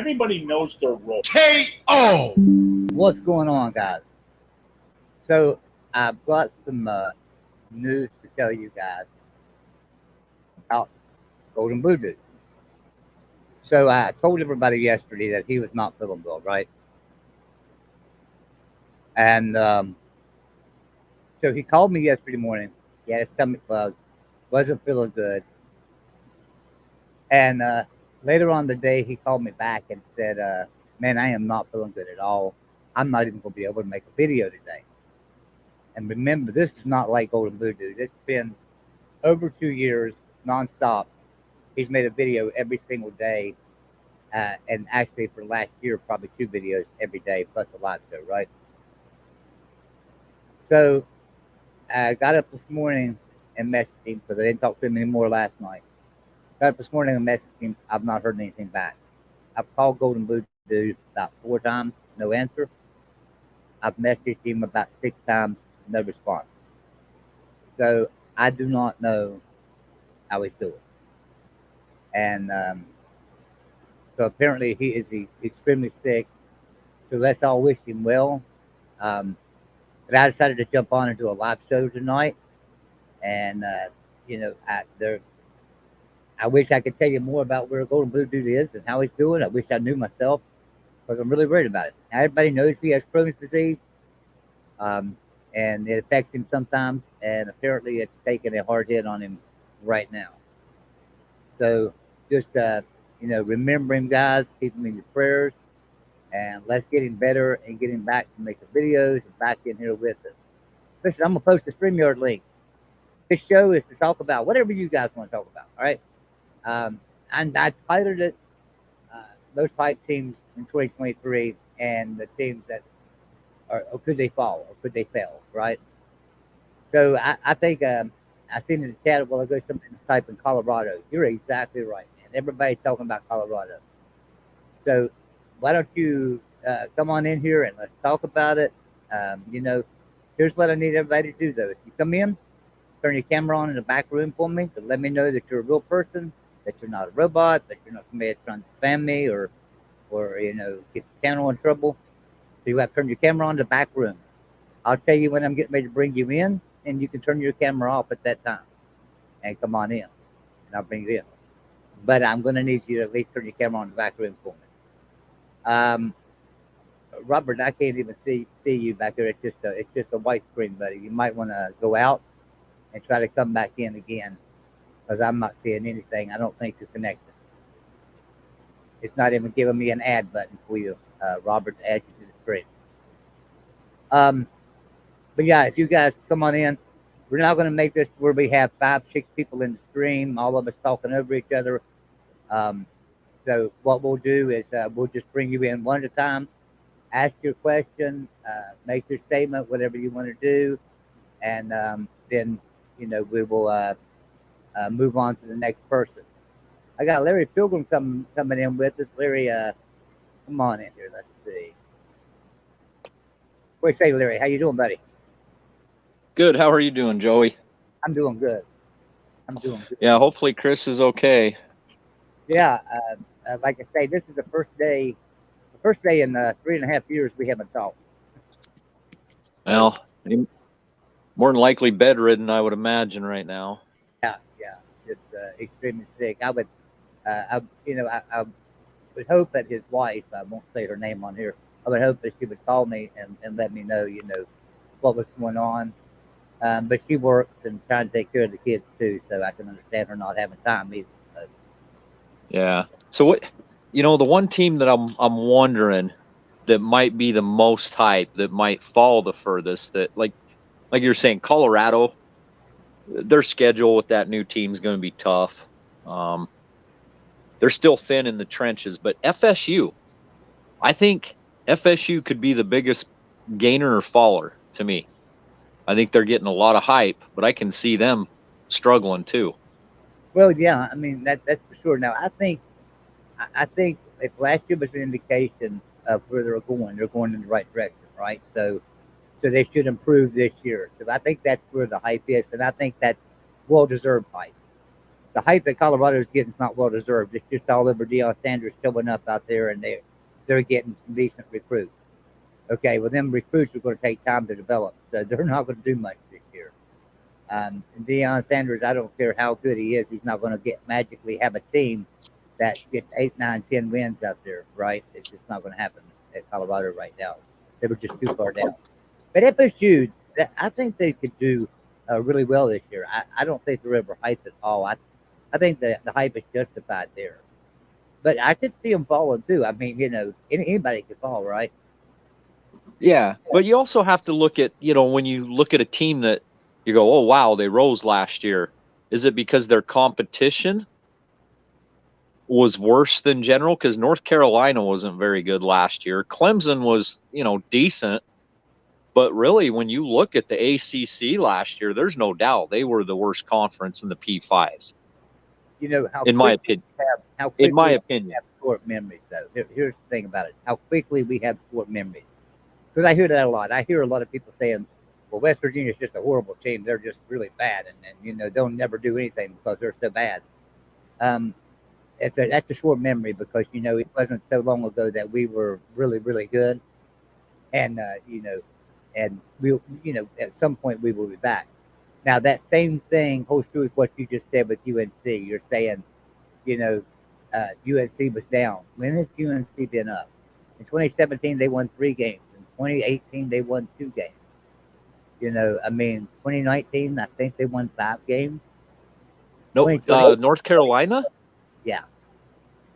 Everybody knows their role. KO! What's going on, guys? So, I've got some news to tell you guys about Golden Blue Dude. So, I told everybody yesterday that he was not feeling well, right? And so he called me yesterday morning. He had a stomach bug, wasn't feeling good. And later on the day, he called me back and said, man, I am not feeling good at all. I'm not even going to be able to make a video today. And remember, this is not like Golden Blue Dude. It's been over 2 years nonstop. He's made a video every single day. And actually, for last year, probably 2 videos every day, plus a live show, right? So I got up this morning and messaged him because I didn't talk to him anymore last night. Got up this morning and messaged him. I've not heard anything back. I've called Golden Blue Dude about 4 times, no answer. I've messaged him about 6 times, no response. So I do not know how he's doing. And so apparently he is extremely sick. So let's all wish him well. But I decided to jump on and do a live show tonight. And, I wish I could tell you more about where Golden Blue Dude is and how he's doing. I wish I knew myself because I'm really worried about it. Now, everybody knows he has Crohn's disease, and it affects him sometimes. And apparently, it's taking a hard hit on him right now. So just remember him, guys. Keep him in your prayers, and let's get him better and get him back to making videos and back in here with us. Listen, I'm gonna post the StreamYard link. This show is to talk about whatever you guys want to talk about. All right. And I titled it those 5 teams in 2023 and the teams that are, or could they fall or could they fail, right? So I think I seen in the chat a while ago somebody was typing Colorado. You're exactly right, man. Everybody's talking about Colorado. So why don't you come on in here and let's talk about it? Here's what I need everybody to do, though. If you come in, turn your camera on in the back room for me to let me know that you're a real person, that you're not a robot, that you're not somebody that's trying to spam me or get the channel in trouble. So you have to turn your camera on in the back room. I'll tell you when I'm getting ready to bring you in, and you can turn your camera off at that time and come on in, and I'll bring you in. But I'm going to need you to at least turn your camera on in the back room for me. Robert, I can't even see you back there. It's just a white screen, buddy. You might want to go out and try to come back in again because I'm not seeing anything. I don't think you're connected. It's not even giving me an add button for you, Robert, to add you to the screen. But yeah, if you guys come on in, we're not going to make this where we have 5, 6 people in the stream, all of us talking over each other. So what we'll do is we'll just bring you in one at a time, ask your question, make your statement, whatever you want to do, and then we will move on to the next person. I got Larry Pilgrim coming in with us. Larry, come on in here. Let's see. What do you say, Larry? How you doing, buddy? Good. How are you doing, Joey? I'm doing good. Yeah, hopefully Chris is okay. Yeah, like I say, this is the first day in 3.5 years we haven't talked. Well, more than likely bedridden, I would imagine right now. Yeah, just extremely sick. I would hope that his wife, I won't say her name on here, I would hope that she would call me and let me know, what was going on. But she works and trying to take care of the kids too, so I can understand her not having time either. So. Yeah. So what, the one team that I'm wondering that might be the most hype, that might fall the furthest, that like you're saying, Colorado, their schedule with that new team is going to be tough. They're still thin in the trenches, but FSU, I think FSU could be the biggest gainer or faller to me. I think they're getting a lot of hype, but I can see them struggling too. Well, yeah, I mean that's for sure. Now, I think if last year was an indication of where they're going in the right direction, right? So they should improve this year. So I think that's where the hype is, and I think that's well-deserved hype. the hype that Colorado is getting is not well deserved. It's just all over Deion Sanders showing up out there, and they're getting some decent recruits. Okay, well, them recruits are going to take time to develop, so they're not going to do much this year. Deion Sanders, I don't care how good he is, he's not going to magically have a team that gets 8, 9, 10 wins out there, right? It's just not going to happen at Colorado right now. They were just too far down. But FSU, I think they could do really well this year. I don't think they're overhyped at all. I think the hype is justified there. But I could see them falling too. I mean, anybody could fall, right? Yeah, but you also have to look at, when you look at a team that you go, oh, wow, they rose last year. Is it because their competition was worse than general? Because North Carolina wasn't very good last year. Clemson was, decent. But really, when you look at the ACC last year, there's no doubt they were the worst conference in the P5s. In my opinion. In my opinion. We have short memories, though. Here's the thing about it. How quickly we have short memories. Because I hear that a lot. I hear a lot of people saying, well, West Virginia's just a horrible team. They're just really bad. And they'll never do anything because they're so bad. That's a short memory because, it wasn't so long ago that we were really, really good. And, and we'll, at some point we will be back. Now, that same thing holds true with what you just said with UNC. You're saying, UNC was down. When has UNC been up? In 2017, they won 3 games. In 2018, they won 2 games. 2019, I think they won 5 games. No, North Carolina? Yeah.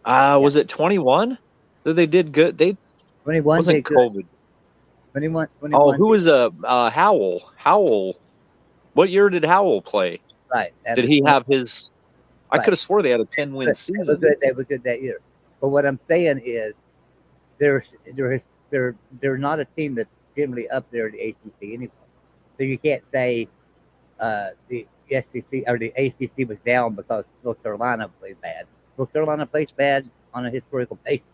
Was it 21 that they did good? 21 wasn't COVID. 21. Oh, who was Howell? Howell. What year did Howell play? Right. Did he have his? I could have swore they had a 10-win season. They were good that year. But what I'm saying is, they're not a team that's generally up there in the ACC anymore. So you can't say the SEC or the ACC was down because North Carolina played bad. North Carolina plays bad on a historical basis,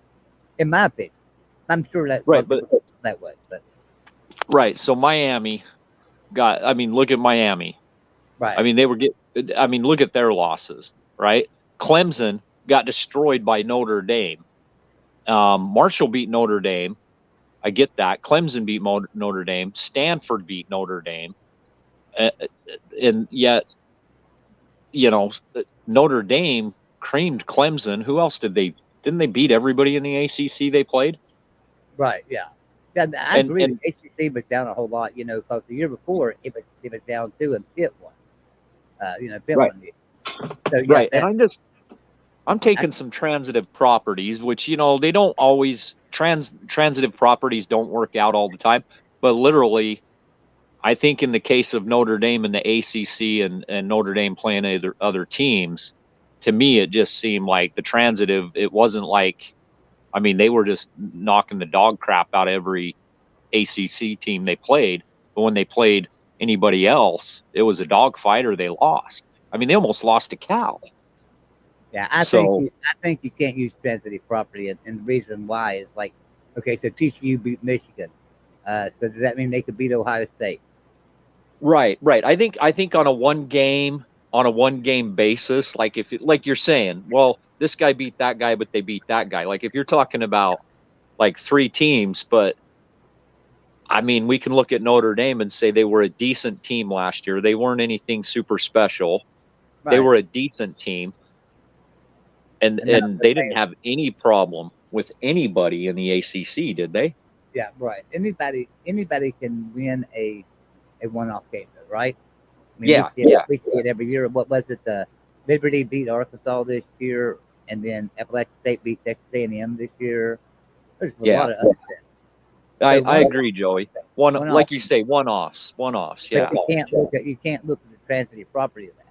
in my opinion. I'm sure that right, but that way. But right, so Miami look at Miami. Right. Look at their losses. Right, Clemson got destroyed by Notre Dame. Marshall beat Notre Dame. I get that. Clemson beat Notre Dame. Stanford beat Notre Dame. And yet, Notre Dame creamed Clemson. Who else didn't they beat everybody in the ACC they played? Right. Yeah. Yeah, I agree. The ACC was down a whole lot, because the year before it was down too, and Pitt won. Pitt won. So, yeah, right. And I'm taking some transitive properties, which, they don't always, transitive properties don't work out all the time. But literally, I think in the case of Notre Dame and the ACC and Notre Dame playing other teams, to me, it just seemed like the transitive, it wasn't like, they were just knocking the dog crap out of every ACC team they played. But when they played anybody else, it was a dogfight or they lost. They almost lost to Cal. Yeah, I think you can't use transitive property, and the reason why is like, okay, so TCU beat Michigan, so does that mean they could beat Ohio State? Right. I think on a one game basis, like you're saying, well, this guy beat that guy, but they beat that guy. Like if you're talking about like 3 teams, but we can look at Notre Dame and say they were a decent team last year. They weren't anything super special. Right. They were a decent team. And they didn't have any problem with anybody in the ACC, did they? Yeah, right. Anybody can win a one-off game, though, right? We see it every year. What was it? The Liberty beat Arkansas this year, and then Appalachian State beat Texas A&M this year. There's a lot of upsets. I agree, Joey. Like you say, one-offs. Yeah. But you can't look at the transitive property of that.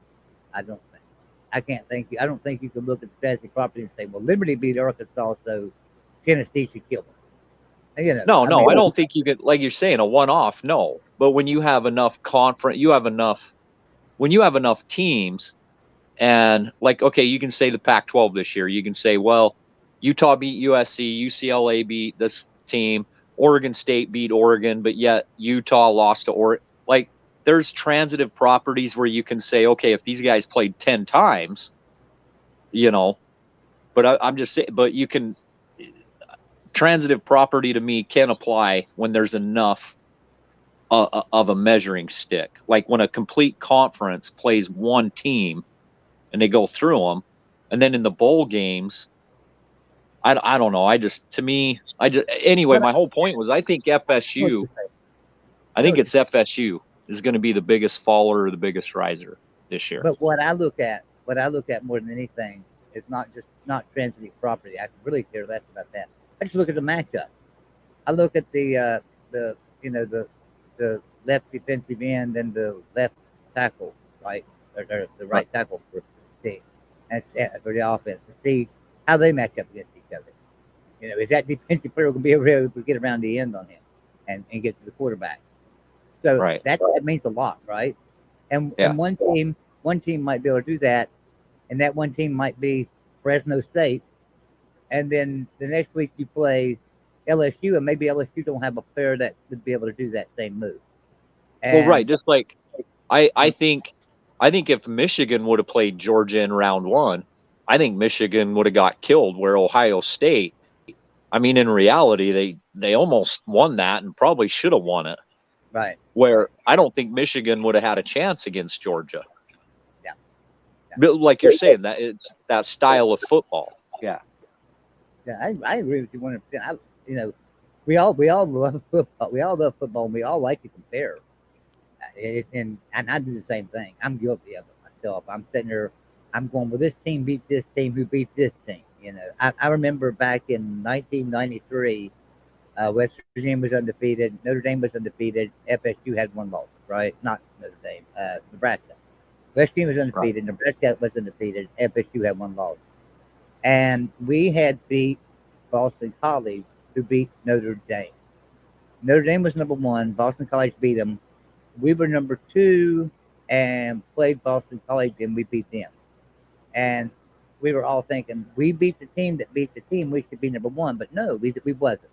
I don't think you can look at the transitive property and say, well, Liberty beat Arkansas, so Tennessee should kill them. No, I don't think you could, like you're saying, a one-off. No, but when you have enough when you have enough teams, and like, okay, you can say the Pac-12 this year. You can say, well, Utah beat USC, UCLA beat this team, Oregon State beat Oregon, but yet Utah lost to Oregon. Like, there's transitive properties where you can say, okay, if these guys played 10 times, you know. But I'm just saying. But you can transitive property to me can apply when there's enough of a measuring stick. Like when a complete conference plays one team and they go through them, and then in the bowl games, I don't know. To me, anyway. But My whole point was I think I know what FSU. you're saying. I I know think what you're it's FSU is going to be the biggest faller or the biggest riser this year. But what I look at more than anything is not transitive property. I could really care less about that. I just look at the matchup. I look at the the left defensive end and the left tackle, right, or the Right. right tackle for the team, and for the offense to see how they match up against each other. Is that defensive player going to be able to get around the end on him and get to the quarterback? So Right. that means a lot, right? And Yeah. one team might be able to do that, and that one team might be Fresno State, and then the next week you play LSU, and maybe LSU don't have a player that would be able to do that same move. Well, right. And Just like I think if Michigan would have played Georgia in round one, I think Michigan would have got killed. Where Ohio State, I mean, in reality, they almost won that and probably should have won it. right, Where I don't think Michigan would have had a chance against Georgia. Yeah. But like you're saying, that it's that style of football. Yeah. yeah, I agree with you 100%. We all love football. We all love football, and we all like to compare. And I do the same thing. I'm guilty of it myself. I'm sitting there, I'm going, well, this team beat this team who beat this team. I remember back in 1993, West Virginia was undefeated, Notre Dame was undefeated, FSU had one loss, right? Not Notre Dame, Nebraska. West Virginia was undefeated, Nebraska was undefeated, FSU had one loss. And we had beat Boston College, who beat Notre Dame. Notre Dame was number one, Boston College beat them. We were number two and played Boston College, and we beat them. And we were all thinking, we beat the team that beat the team, we should be number one. But no, we wasn't.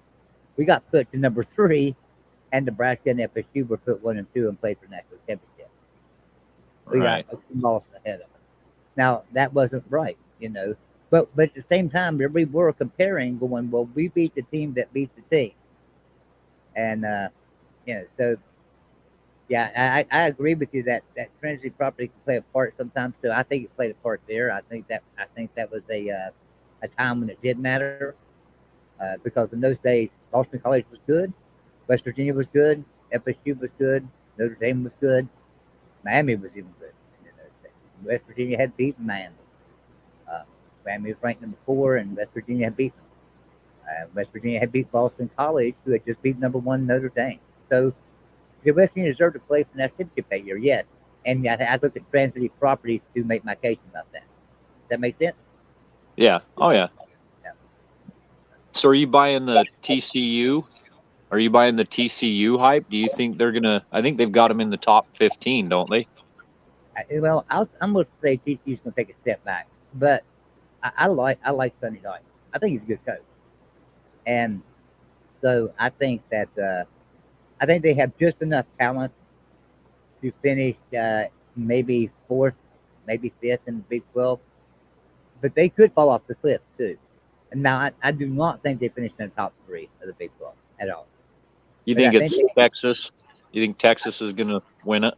We got put to number three, and Nebraska and FSU were put 1 and 2 and played for national championship. We Right. got lost ahead of them. Now that wasn't right, But at the same time, we were comparing, going, well, we beat the team that beat the team, and so yeah, I agree with you that transitive property can play a part sometimes too. I think it played a part there. I think that was a time when it did matter, because in those days Boston College was good, West Virginia was good, FSU was good, Notre Dame was good, Miami was even good. West Virginia had beaten Miami. Miami was ranked number 4, and West Virginia had beaten them. West Virginia had beat Boston College, who had just beat number 1 Notre Dame. So the West Virginia deserved to play for national championship that year, yes. And I look at transitive properties to make my case about that. Does that make sense? Yeah. Oh yeah. Yeah. So are you buying the TCU? Are you buying the TCU hype? Do you think they're gonna? I think they've got them in the top 15, don't they? Well, I'm going to say TCU's going to take a step back, but I like Sonny Dykes. I think he's a good coach, and so I think that I think they have just enough talent to finish maybe 4th, maybe 5th in the Big 12, but they could fall off the cliff too. And now I do not think they finished in the top 3 of the Big 12 at all. You But think I it's think Texas? You think Texas is gonna win it?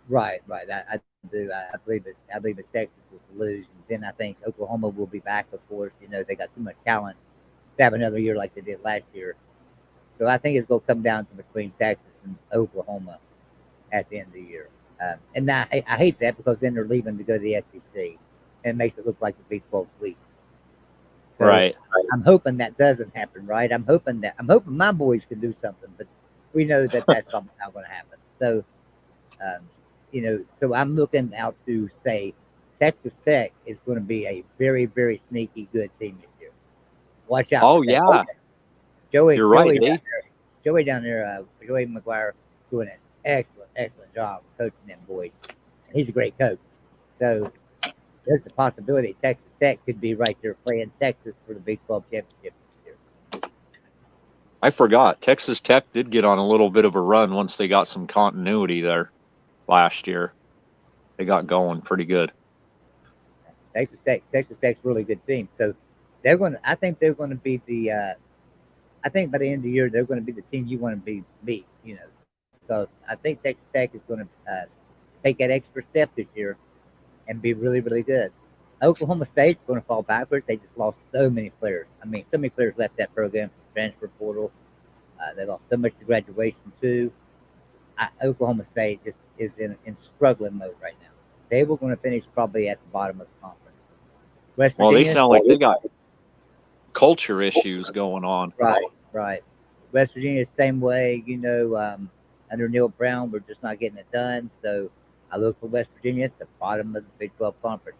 right. I do. I believe it. I believe that Texas will lose, and then I think Oklahoma will be back. Of course, they got too much talent to have another year like they did last year. So I think it's going to come down to between Texas and Oklahoma at the end of the year. And I hate that, because then they're leaving to go to the SEC, and it makes it look like the Big 12 week. So Right. I'm hoping that doesn't happen, right? I'm hoping my boys can do something, but we know that that's not going to happen. So, so I'm looking out to say Texas Tech is going to be a very, very sneaky good team this year. Watch out. Oh yeah. Joey, You're right, Joey, eh? Joey down there, Joey McGuire, doing an excellent job coaching them boys. He's a great coach. So there's a possibility Texas Tech could be right there playing Texas for the Big 12 championship this year. I forgot. Texas Tech did get on a little bit of a run once they got some continuity there last year. They got going pretty good. Texas Tech's a really good team. So they're going to. I think they're going to be the. I think by the end of the year they're going to be the team you want to beat. You know, because I think Texas Tech is going to take that extra step this year and be really really good. Oklahoma State's going to fall backwards. They just lost so many players. I mean, so many players left that program from transfer portal. They lost so much to graduation too. Oklahoma State just is in struggling mode right now. They were going to finish probably at the bottom of the conference. West Well, they Virginia, sound like they got culture issues going on. right. West Virginia, same way. You know, under Neil Brown, we're just not getting it done. So I look for West Virginia at the bottom of the Big 12 conference.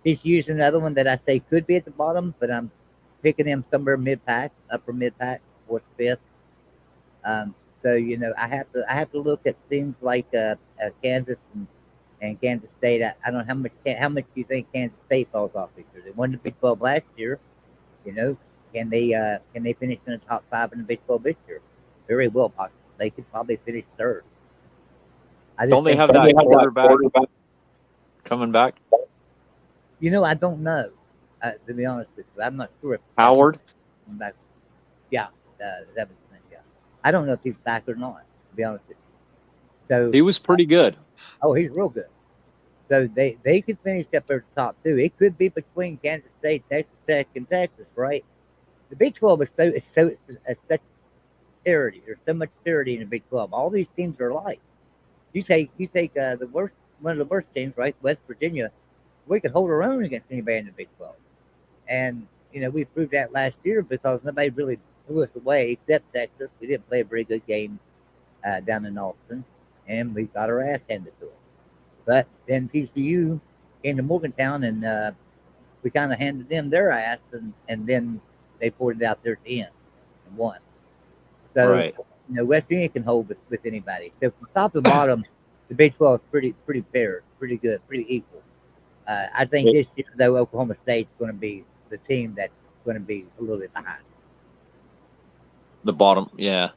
TCU's another one that I say could be at the bottom, but I'm picking them somewhere mid-pack, upper mid-pack, fourth, fifth. So you know, I have to look at things like Kansas and Kansas State. I don't know how much do you think Kansas State falls off this year? They won the Big 12 last year. You know, can they finish in the top 5 in the Big 12 this year? Very well possible. They could probably finish third. Don't they have that quarterback coming back? You know, I don't know. To be honest with you, I'm not sure if Howard. Back. Yeah, that was yeah. I don't know if he's back or not. To be honest with you. So he was pretty good. Oh, he's real good. So they could finish up at the top 2. It could be between Kansas State, Texas Tech, and Texas, right? The Big 12 is such parity. There's so much parity in the Big 12. All these teams are alike. You take the worst, one of the worst teams, right? West Virginia. We could hold our own against anybody in the Big 12, and you know we proved that last year because nobody really blew us away except Texas. We didn't play a very good game down in Austin, and we got our ass handed to them. But then TCU came to Morgantown, and we kind of handed them their ass, and then they poured it out there at the end and won. So, right. You know, West Virginia can hold with anybody. So from top to bottom, the Big 12 is pretty fair, pretty good, pretty equal. I think this year, though, Oklahoma State's going to be the team that's going to be a little bit behind. The bottom, yeah.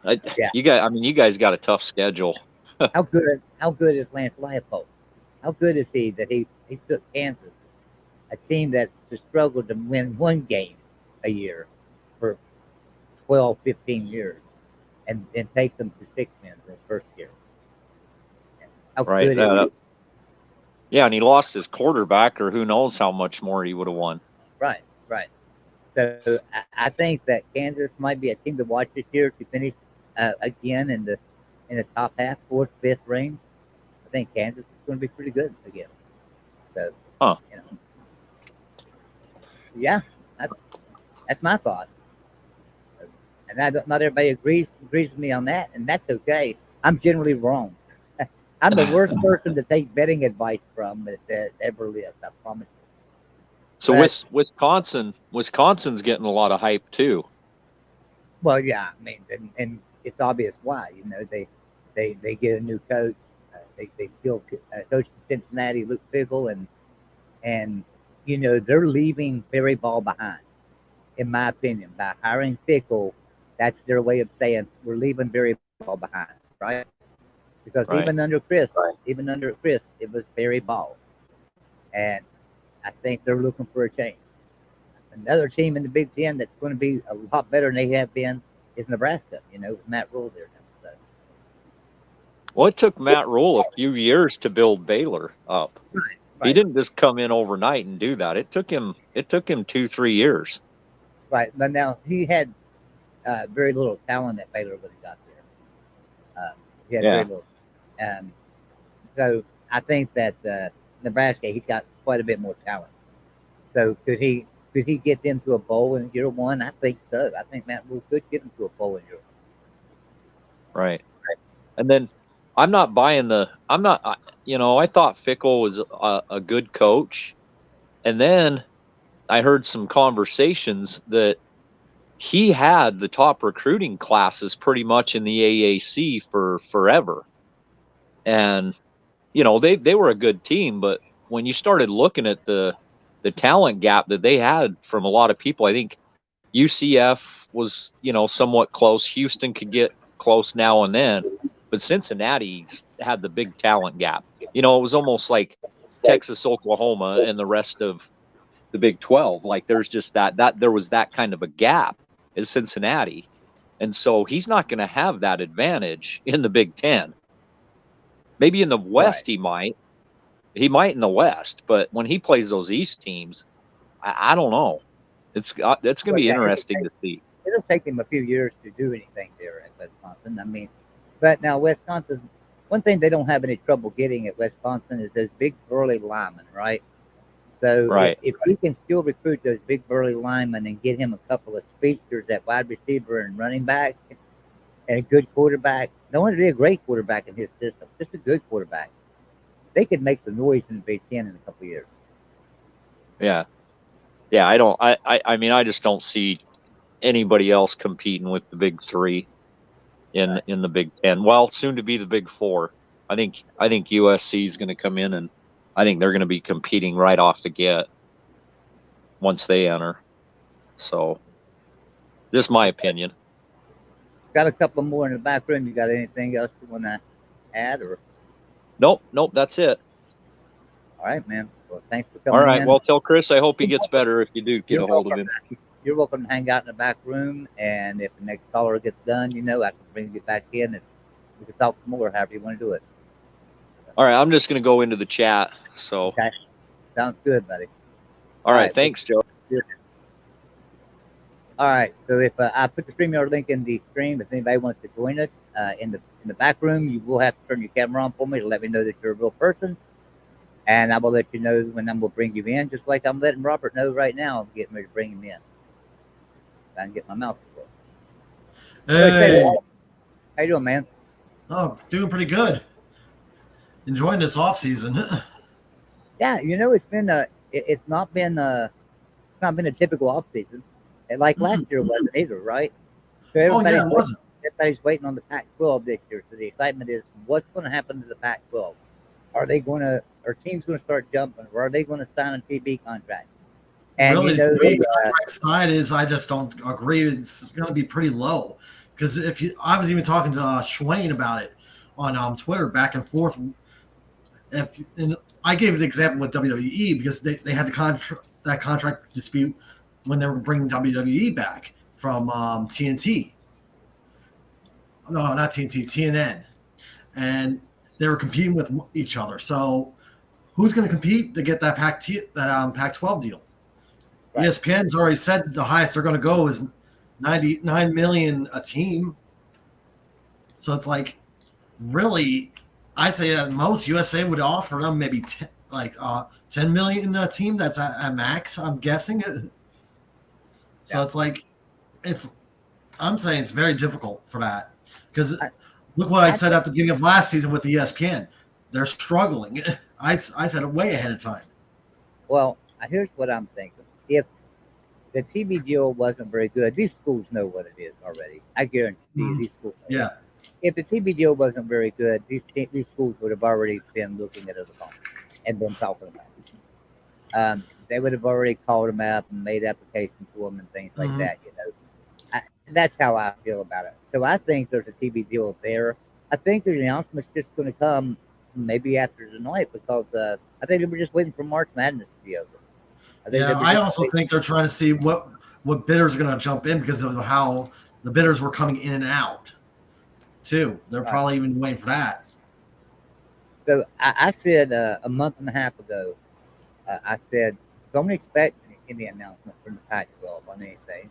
You guys got a tough schedule. How good is Lance Leipold? How good is he that he took Kansas, a team that has struggled to win one game a year for 12, 15 years, and takes them to 6 wins in his first year. How right. Good yeah, and he lost his quarterback, or who knows how much more he would have won. Right. So I think that Kansas might be a team to watch this year to finish again in the top half, 4th, 5th range. I think Kansas is going to be pretty good again. So, you know, yeah, that's my thought. And not everybody agrees with me on that, and that's okay. I'm generally wrong. I'm the worst person to take betting advice from that ever lived. I promise you. So Wisconsin's getting a lot of hype too. Well, yeah, I mean, and it's obvious why. You know, they get a new coach. They still coach Cincinnati, Luke Fickell, and you know they're leaving Perry Ball behind. In my opinion, by hiring Fickell, that's their way of saying we're leaving Perry Ball behind, right? Because even under Chris, it was Perry Ball, and I think they're looking for a change. Another team in the Big Ten that's going to be a lot better than they have been is Nebraska. You know, with Matt Rule there now. So. Well, it took Matt Rule a few years to build Baylor up. Right. He didn't just come in overnight and do that. It took him 2-3 years. Right, but now he had very little talent at Baylor when he got there. He had very little. So I think that Nebraska, he's got quite a bit more talent. So could he get them to a bowl in year 1? I think so. I think Matt Rule could get them to a bowl in year 1. Right. And then I'm not buying I thought Fickell was a good coach. And then I heard some conversations that he had the top recruiting classes pretty much in the AAC for forever. And, you know, they were a good team, but when you started looking at the talent gap that they had from a lot of people, I think UCF was, you know, somewhat close. Houston could get close now and then, but Cincinnati had the big talent gap. You know, it was almost like Texas, Oklahoma, and the rest of the Big 12. Like there's just that there was that kind of a gap in Cincinnati. And so he's not going to have that advantage in the Big 10. Maybe in the West he might. He might in the West, but when he plays those East teams, I don't know. It's going to be interesting to see. It'll take him a few years to do anything there at Wisconsin. I mean, but now Wisconsin, one thing they don't have any trouble getting at Wisconsin is those big burly linemen, right? So if we can still recruit those big burly linemen and get him a couple of speedsters at wide receiver and running back and a good quarterback, don't want to be a great quarterback in his system, just a good quarterback. They could make the noise in the Big Ten in a couple of years. Yeah. Yeah, I mean, I just don't see anybody else competing with the Big Three in the Big Ten. Well, soon to be the Big Four. I think USC is going to come in, and I think they're going to be competing right off the get once they enter. So, this is my opinion. Got a couple more in the back room. You got anything else you want to add, or? Nope, that's it. All right, man. Well, thanks for coming. All right. Well, tell Chris I hope he gets better if you do get a hold of him. You're welcome to hang out in the back room, and if the next caller gets done, I can bring you back in and we can talk more, however you want to do it. All right. I'm just going to go into the chat. So. Okay. Sounds good, buddy. All right. Thanks, Joe. All right. So if I put the StreamYard link in the stream, if anybody wants to join us in the back room, you will have to turn your camera on for me to let me know that you're a real person. And I will let you know when I'm going to bring you in, just like I'm letting Robert know right now. I'm getting ready to bring him in. I can get my mouth to work. Hey. How you doing, man? Oh, doing pretty good. Enjoying this off season. Yeah, it's been it's not been a typical off season. Like last year wasn't either, right? So everybody's waiting on the Pac-12 this year. So the excitement is, what's going to happen to the Pac-12? Are teams going to start jumping, or are they going to sign a TV contract? And really, the contract side is, I just don't agree. It's going to be pretty low because I was even talking to Schwain about it on Twitter, back and forth. And I gave the example with WWE because they had that contract dispute when they were bringing WWE back from TNT. No, not TNT, TNN, and they were competing with each other. So, who's going to compete to get that Pac-12 deal? Right. ESPN's already said the highest they're going to go is $99 million a team. So it's like, really, I'd say at most USA would offer them maybe $10 million a team. That's at max, I'm guessing. So it's like, I'm saying it's very difficult for that because look what I said at the beginning of last season with ESPN. They're struggling. I said it way ahead of time. Well, here's what I'm thinking. If the TV deal wasn't very good, these schools know what it is already. I guarantee these schools know. Yeah. If the TV deal wasn't very good, these schools would have already been looking at other opponents and been talking about it. They would have already called them up and made applications for them and things like that. That's how I feel about it. So I think there's a TV deal there. I think the announcement's just going to come maybe after tonight because I think they were just waiting for March Madness to be over. I also think they're trying to see what bidders are going to jump in because of how the bidders were coming in and out, too. They're probably even waiting for that. So I said a month and a half ago, I said, don't expect any announcement from the Pac-12 on anything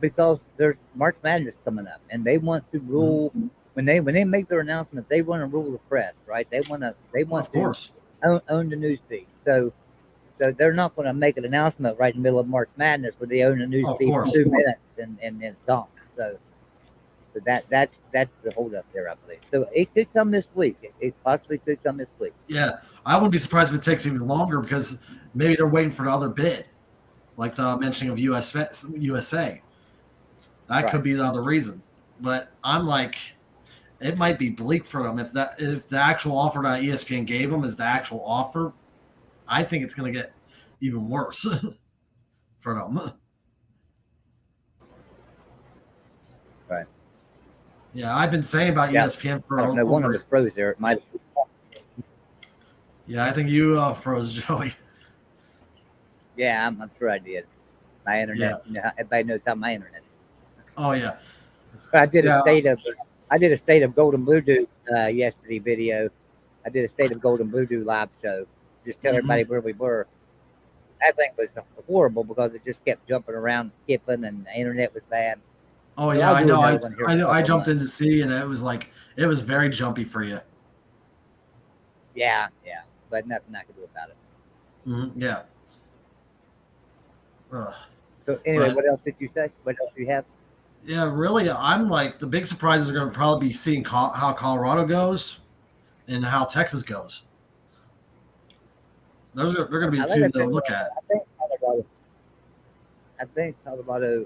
because there's March Madness coming up, and they want to rule when they make their announcement. They want to rule the press, right? They want to own the news feed. So they're not going to make an announcement right in the middle of March Madness where they own the news feed for 2 minutes and then gone. So that's the holdup there, I believe. So it could come this week. It possibly could come this week. Yeah, I wouldn't be surprised if it takes even longer because maybe they're waiting for the other bid, like the mentioning of USA. That could be the other reason. But I'm like, it might be bleak for them if the actual offer that ESPN gave them is the actual offer. I think it's going to get even worse for them. Right. Yeah, I've been saying about ESPN for I don't know, one of the pros there. It might. Yeah, I think you froze Joey. Yeah, I'm sure I did. My internet, everybody knows how my internet. Oh yeah, So I did a yeah. state of Golden Blue Dew yesterday video. I did a state of Golden Blue Dew live show. Just tell everybody where we were. That thing was horrible because it just kept jumping around, skipping, and the internet was bad. Oh So yeah, I'll I do know. another one here in a I couple of jumped in months. to see, and it was very jumpy for you. Yeah, but nothing I could do about it. Yeah. Ugh. So anyway, But what else did you say? What else do you have? yeah, really, I'm like the big surprises are going to probably be seeing how Colorado goes and how Texas goes. They're going to be the Like two I to said, look at. I think Colorado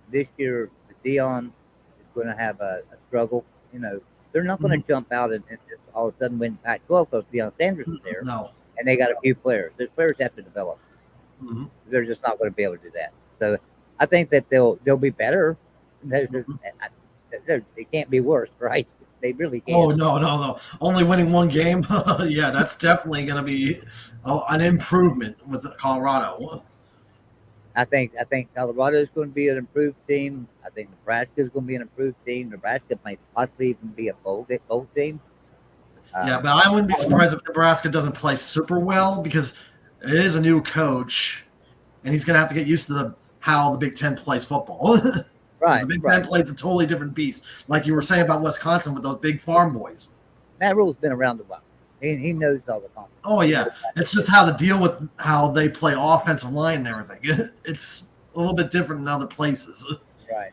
this year, Dion is going to have a struggle. You know, they're not going to jump out and just all of a sudden win Pac-12 because Deion Sanders is there, No. and they got a few players. Those players have to develop. Mm-hmm. They're just not going to be able to do that. So I think that they'll be better. They can't be worse, right? They really can't. Oh no! Only winning one game, yeah, that's definitely going to be an improvement with Colorado. I think Colorado is going to be an improved team. I think Nebraska is going to be an improved team. Nebraska might possibly even be a bowl team. Yeah, but I wouldn't be surprised if Nebraska doesn't play super well because it is a new coach, and he's going to have to get used to how the Big Ten plays football. Right. The Big Ten plays a totally different beast, like you were saying about Wisconsin with those big farm boys. Matt Rule's been around a while. He knows all the concepts. Oh yeah, it's just how to deal with how they play offensive line and everything. It's a little bit different in other places. Right.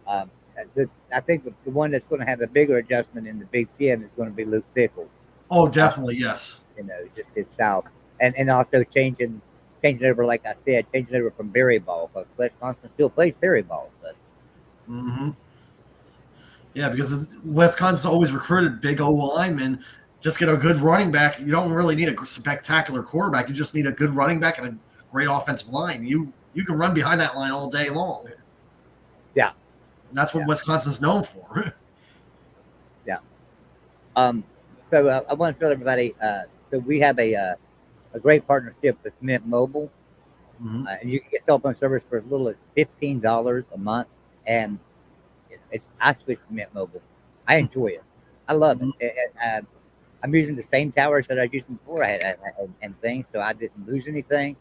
I think the one that's going to have a bigger adjustment in the Big Ten is going to be Luke Fickell. Oh, definitely, yes. You know, just his style, and also changing over, like I said, changing over from Berry ball, because Wisconsin still plays Berry ball. But yeah, because Wisconsin's always recruited big O linemen. Just get a good running back. You don't really need a spectacular quarterback. You just need a good running back and a great offensive line. You can run behind that line all day long. Yeah, and that's what Wisconsin's known for. Yeah. So I want to tell everybody. So we have a great partnership with Mint Mobile. And you can get cell phone service for as little as $15 a month, and I switched to Mint Mobile. I enjoy it. I love it. I'm using the same towers that I used before. I had and things, so I didn't lose anything.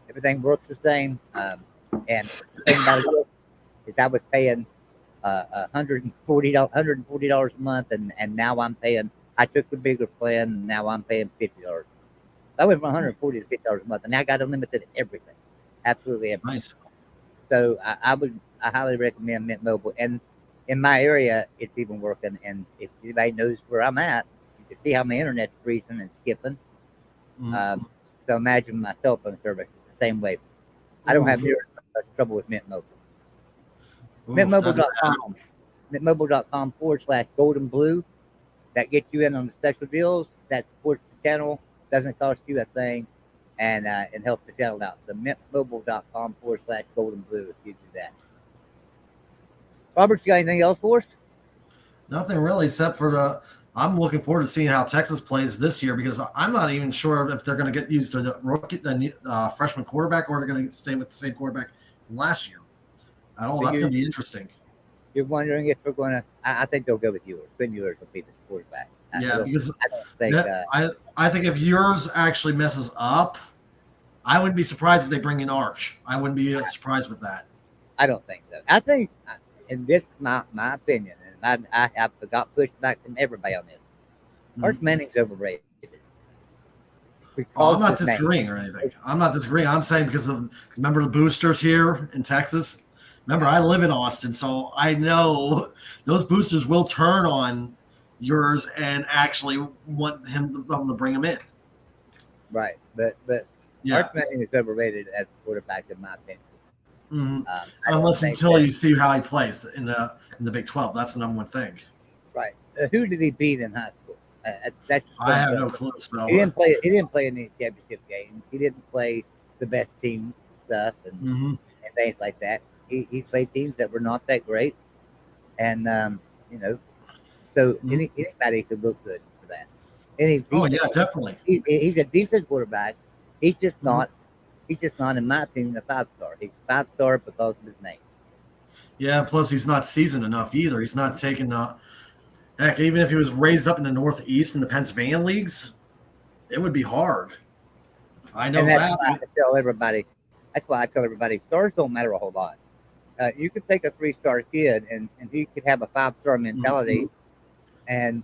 Everything works the same. And the thing about it is, I was paying $140 a month, and now I'm paying. I took the bigger plan, and now I'm paying $50. I went from $140 to $50 a month, and now I got unlimited everything, absolutely everything. Nice. So I highly recommend Mint Mobile, and in my area, it's even working. And if anybody knows where I'm at, you can see how my internet's freezing and skipping. So imagine my cell phone service is the same way. I don't have near as much trouble with Mint Mobile. MintMobile.com. MintMobile.com/Golden Blue. That gets you in on the special deals. That supports the channel. Doesn't cost you a thing, and it helps the channel out. So mintmobile.com/Golden Blue if you do that. Robert, you got anything else for us? Nothing really, except for I'm looking forward to seeing how Texas plays this year because I'm not even sure if they're going to get used to the freshman quarterback or they're going to stay with the same quarterback from last year. At all, that's going to be interesting. You're wondering if we're going to. I think they'll go with Ewers. Quinn Ewers will be the quarterback. Because I don't think. I think if yours actually messes up, I wouldn't be surprised if they bring in Arch. I wouldn't be surprised with that. I don't think so. I think, and this is my opinion, and I have got pushback from everybody on this. Arch Manning's overrated. I'm not disagreeing or anything. I'm not disagreeing. I'm saying because remember the boosters here in Texas? Remember, I live in Austin, so I know those boosters will turn on yours and actually want them to bring him in. Right, but Arch Manning is overrated as a quarterback, in my opinion. Unless until you see how he plays in the Big 12, that's the number one thing. Right. Who did he beat in high school? I have no clue. So. He didn't play any championship games. He didn't play the best team stuff and things like that. He played teams that were not that great, and so anybody could look good for that. And Oh yeah, definitely. he's a decent quarterback. He's just Mhm. not. He's just not, in my opinion, a 5-star. He's a 5-star because of his name. Yeah, plus he's not seasoned enough either. He's not taking the heck. Even if he was raised up in the Northeast in the Pennsylvania leagues, it would be hard. I know And that's that. why I tell everybody. That's why I tell everybody stars don't matter a whole lot. You could take a 3-star kid and he could have a 5-star mentality and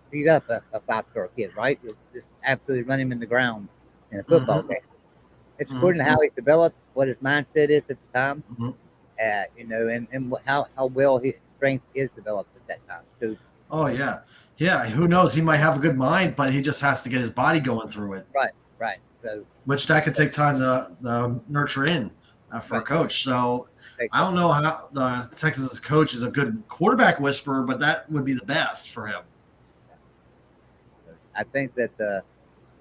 beat up a 5-star kid, right? Just absolutely run him in the ground in a football game. It's according to how he's developed, what his mindset is at the time, and how well his strength is developed at that time. So, Oh yeah, yeah. Who knows? He might have a good mind, but he just has to get his body going through it. right. So, Which that could take time to nurture in for a coach. So I don't know how the Texas coach is a good quarterback whisperer, but that would be the best for him. I think that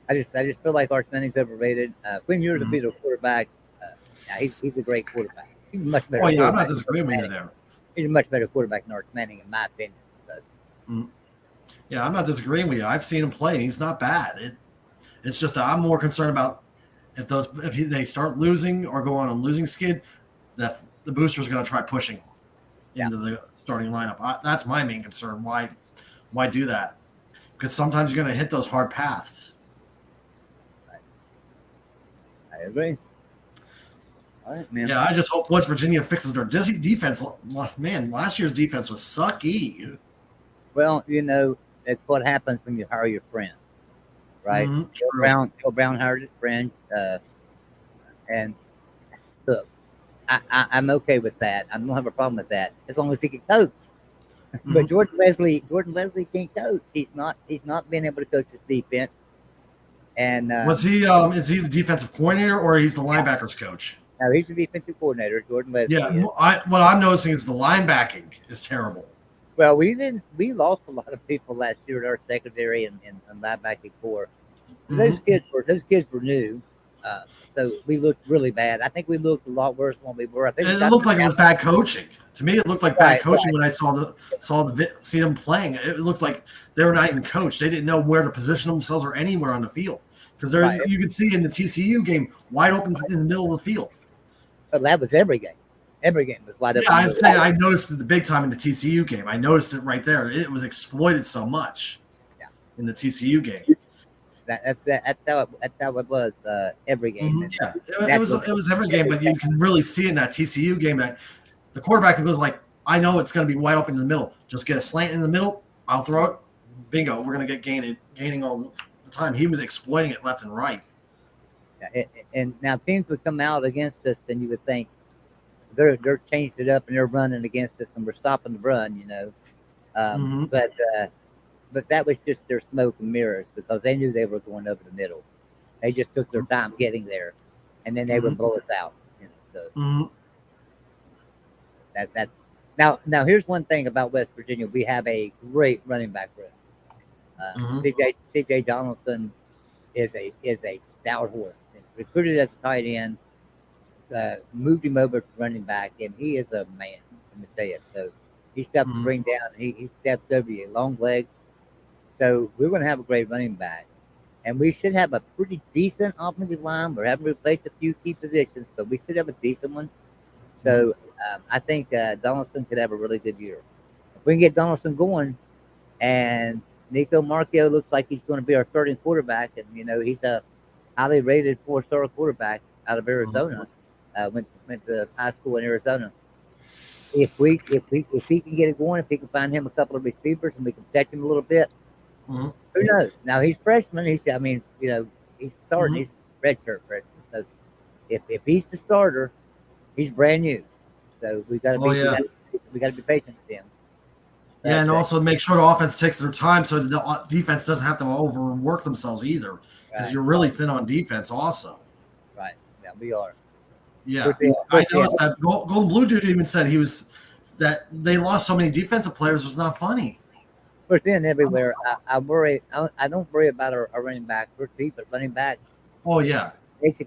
I just feel like Arch Manning's overrated. Quinn Ewers will be the quarterback. He's a great quarterback. He's a much better. Oh yeah, I'm not disagreeing with you there. He's a much better quarterback than Arch Manning, in my opinion. So. Yeah, I'm not disagreeing with you. I've seen him play, and he's not bad. It's just that I'm more concerned about if they start losing or go on a losing skid, that the booster's going to try pushing into the starting lineup. That's my main concern. Why do that? Because sometimes you're going to hit those hard paths. I agree. All right, man. Yeah, I just hope West Virginia fixes their defense. Man, last year's defense was sucky. Well, that's what happens when you hire your friend, right? Joe Brown hired his friend, and look, I'm okay with that. I don't have a problem with that as long as he can coach. But Jordan Leslie can't coach. He's not been able to coach his defense. And is he the defensive coordinator or he's the linebackers coach? No, he's the defensive coordinator, Jordan Leslie. Yeah, what I'm noticing is the linebacking is terrible. Well, we lost a lot of people last year in our secondary and linebacking core. Those kids were new, so we looked really bad. I think we looked a lot worse than we were. I think it looked like it was bad coaching. To me, it looked like bad coaching when I see them playing. It looked like they were not even coached. They didn't know where to position themselves or anywhere on the field because you could see in the TCU game wide open in the middle of the field. But that was every game. Every game was wide open. Yeah, I'm saying I noticed it the big time in the TCU game. I noticed it right there. It was exploited so much in the TCU game. That's how it was every game. Yeah, it was every game, but you can really see it in that TCU game that the quarterback was like, I know it's going to be wide open in the middle. Just get a slant in the middle. I'll throw it. Bingo. We're going to get gaining all the time. He was exploiting it left and right. And now teams would come out against us, and you would think they're changed it up and they're running against us, and we're stopping the run, But that was just their smoke and mirrors because they knew they were going over the middle. They just took their time getting there, and then they would blow us out. That now here's one thing about West Virginia: we have a great running back room. CJ Donaldson is a stout horse. Recruited as a tight end, moved him over to running back, and he is a man. Let me tell you. So he steps the ring down. He steps over you, long legs. So we're going to have a great running back, and we should have a pretty decent offensive line. We're having replaced a few key positions, but we should have a decent one. So I think Donaldson could have a really good year. If we can get Donaldson going, and Nico Marchio looks like he's going to be our starting quarterback, and he's a highly rated 4-star quarterback out of Arizona. Went to high school in Arizona. If he can get it going, if he can find him a couple of receivers and we can catch him a little bit, who knows? Now he's freshman. He's starting. He's redshirt freshman. So if he's the starter, he's brand new. So we got to be patient with him. Yeah, and also make sure the offense takes their time so the defense doesn't have to overwork themselves either. Because you're really thin on defense also. Right. Yeah, we are. Yeah. I noticed that Golden Blue dude even said that they lost so many defensive players was not funny. We're thin everywhere. I worry. I don't worry about our running back. We're deep at running back. Oh, yeah. That's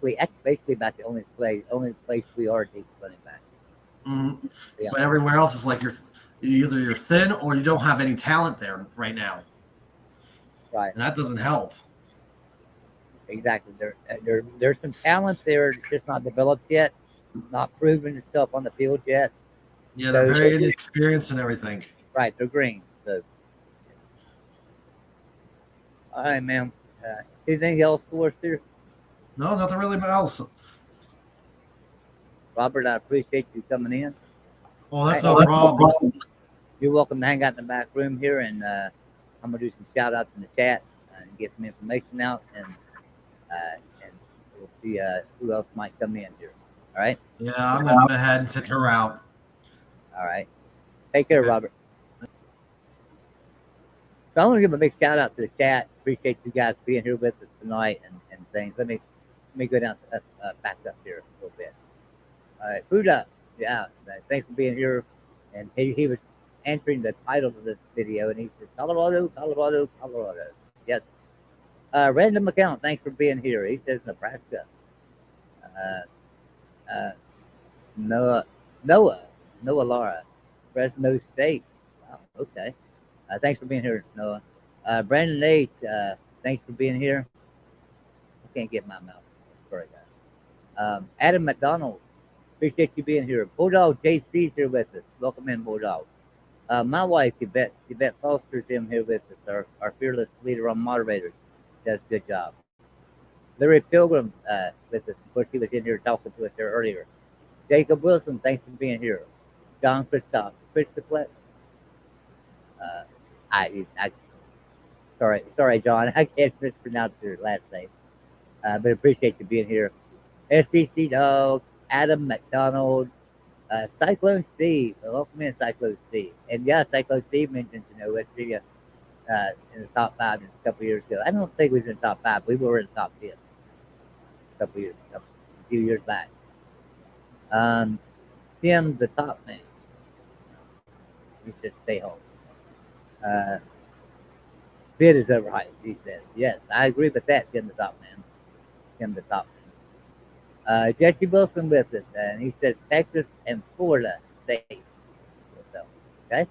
basically about the only place we are deep running back. Yeah. But everywhere else is like you're thin or you don't have any talent there right now. Right. and that doesn't help. Exactly. There's some talent there that's just not developed yet, not proven itself on the field yet. Yeah, they're So very inexperienced and everything. right, they're green. So, all right, man. Anything else for us here, No, nothing really else. Robert? I appreciate you coming in. Well, that's Hey, no problem. you're welcome to hang out in the back room here, and I'm gonna do some shout outs in the chat and get some information out, and we'll see who else might come in here. All right. Yeah, I'm gonna go ahead and take her out. All right. Take care, Okay. Robert. So I want to give a big shout out to the chat. Appreciate you guys being here with us tonight and things. Let me go down back up here a little bit. All right, food up. Yeah, thanks for being here. And he was answering the title of this video, and he says Colorado, Colorado, Colorado. Yes. Random account. Thanks for being here. He says Nebraska. Noah Lara, Fresno State. Wow, okay. Thanks for being here, Noah. Brandon H, thanks for being here. I can't get my mouth. Sorry, guys. Adam McDonald, appreciate you being here. Bulldog JC's here with us. Welcome in, Bulldog. My wife, Yvette Foster's in here with us, our fearless leader on moderators. Does a good job. Larry Pilgrim with us. Of course, he was in here talking to us there earlier. Jacob Wilson, thanks for being here. John Christoph, Christopher. Sorry, John. I can't mispronounce your last name, but appreciate you being here. SCC Dog, Adam McDonald, Cyclone Steve. Welcome in, Cyclone Steve. And yeah, Cyclone Steve mentioned, West Virginia in the top 5 just a couple years ago. I don't think we was in the top 5. We were in the top 10 a few years back. Tim, the top man. He should stay home. Bid is overhyped, he says. Yes, I agree with that, Tim the top man. Tim the top man. Jesse Wilson with us, and he says Texas and Florida State. So, okay.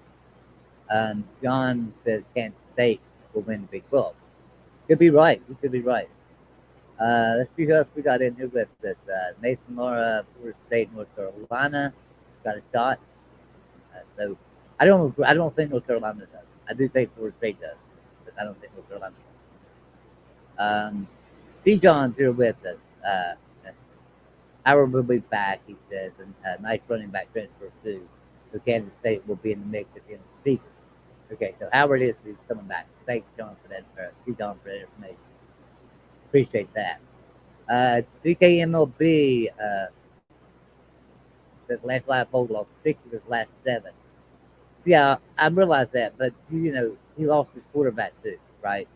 John says Kansas State will win the Big 12. Could be right. You could be right. Let's see who else we got in here with us. Nathan Laura, Florida State, North Carolina, got a shot. So I don't think North Carolina does. I do think Florida State does, but I don't think North Carolina does. C. John's here with us. Howard will be back, he says, and nice running back transfer too. So Kansas State will be in the mix at the end of the season. Okay, so Howard is coming back. Thanks, John, for that. C. John for that information. Appreciate that. DKMLB, the last 5 Bulldog, 6 of his last 7. Yeah, I realize that, but he lost his quarterback too, right?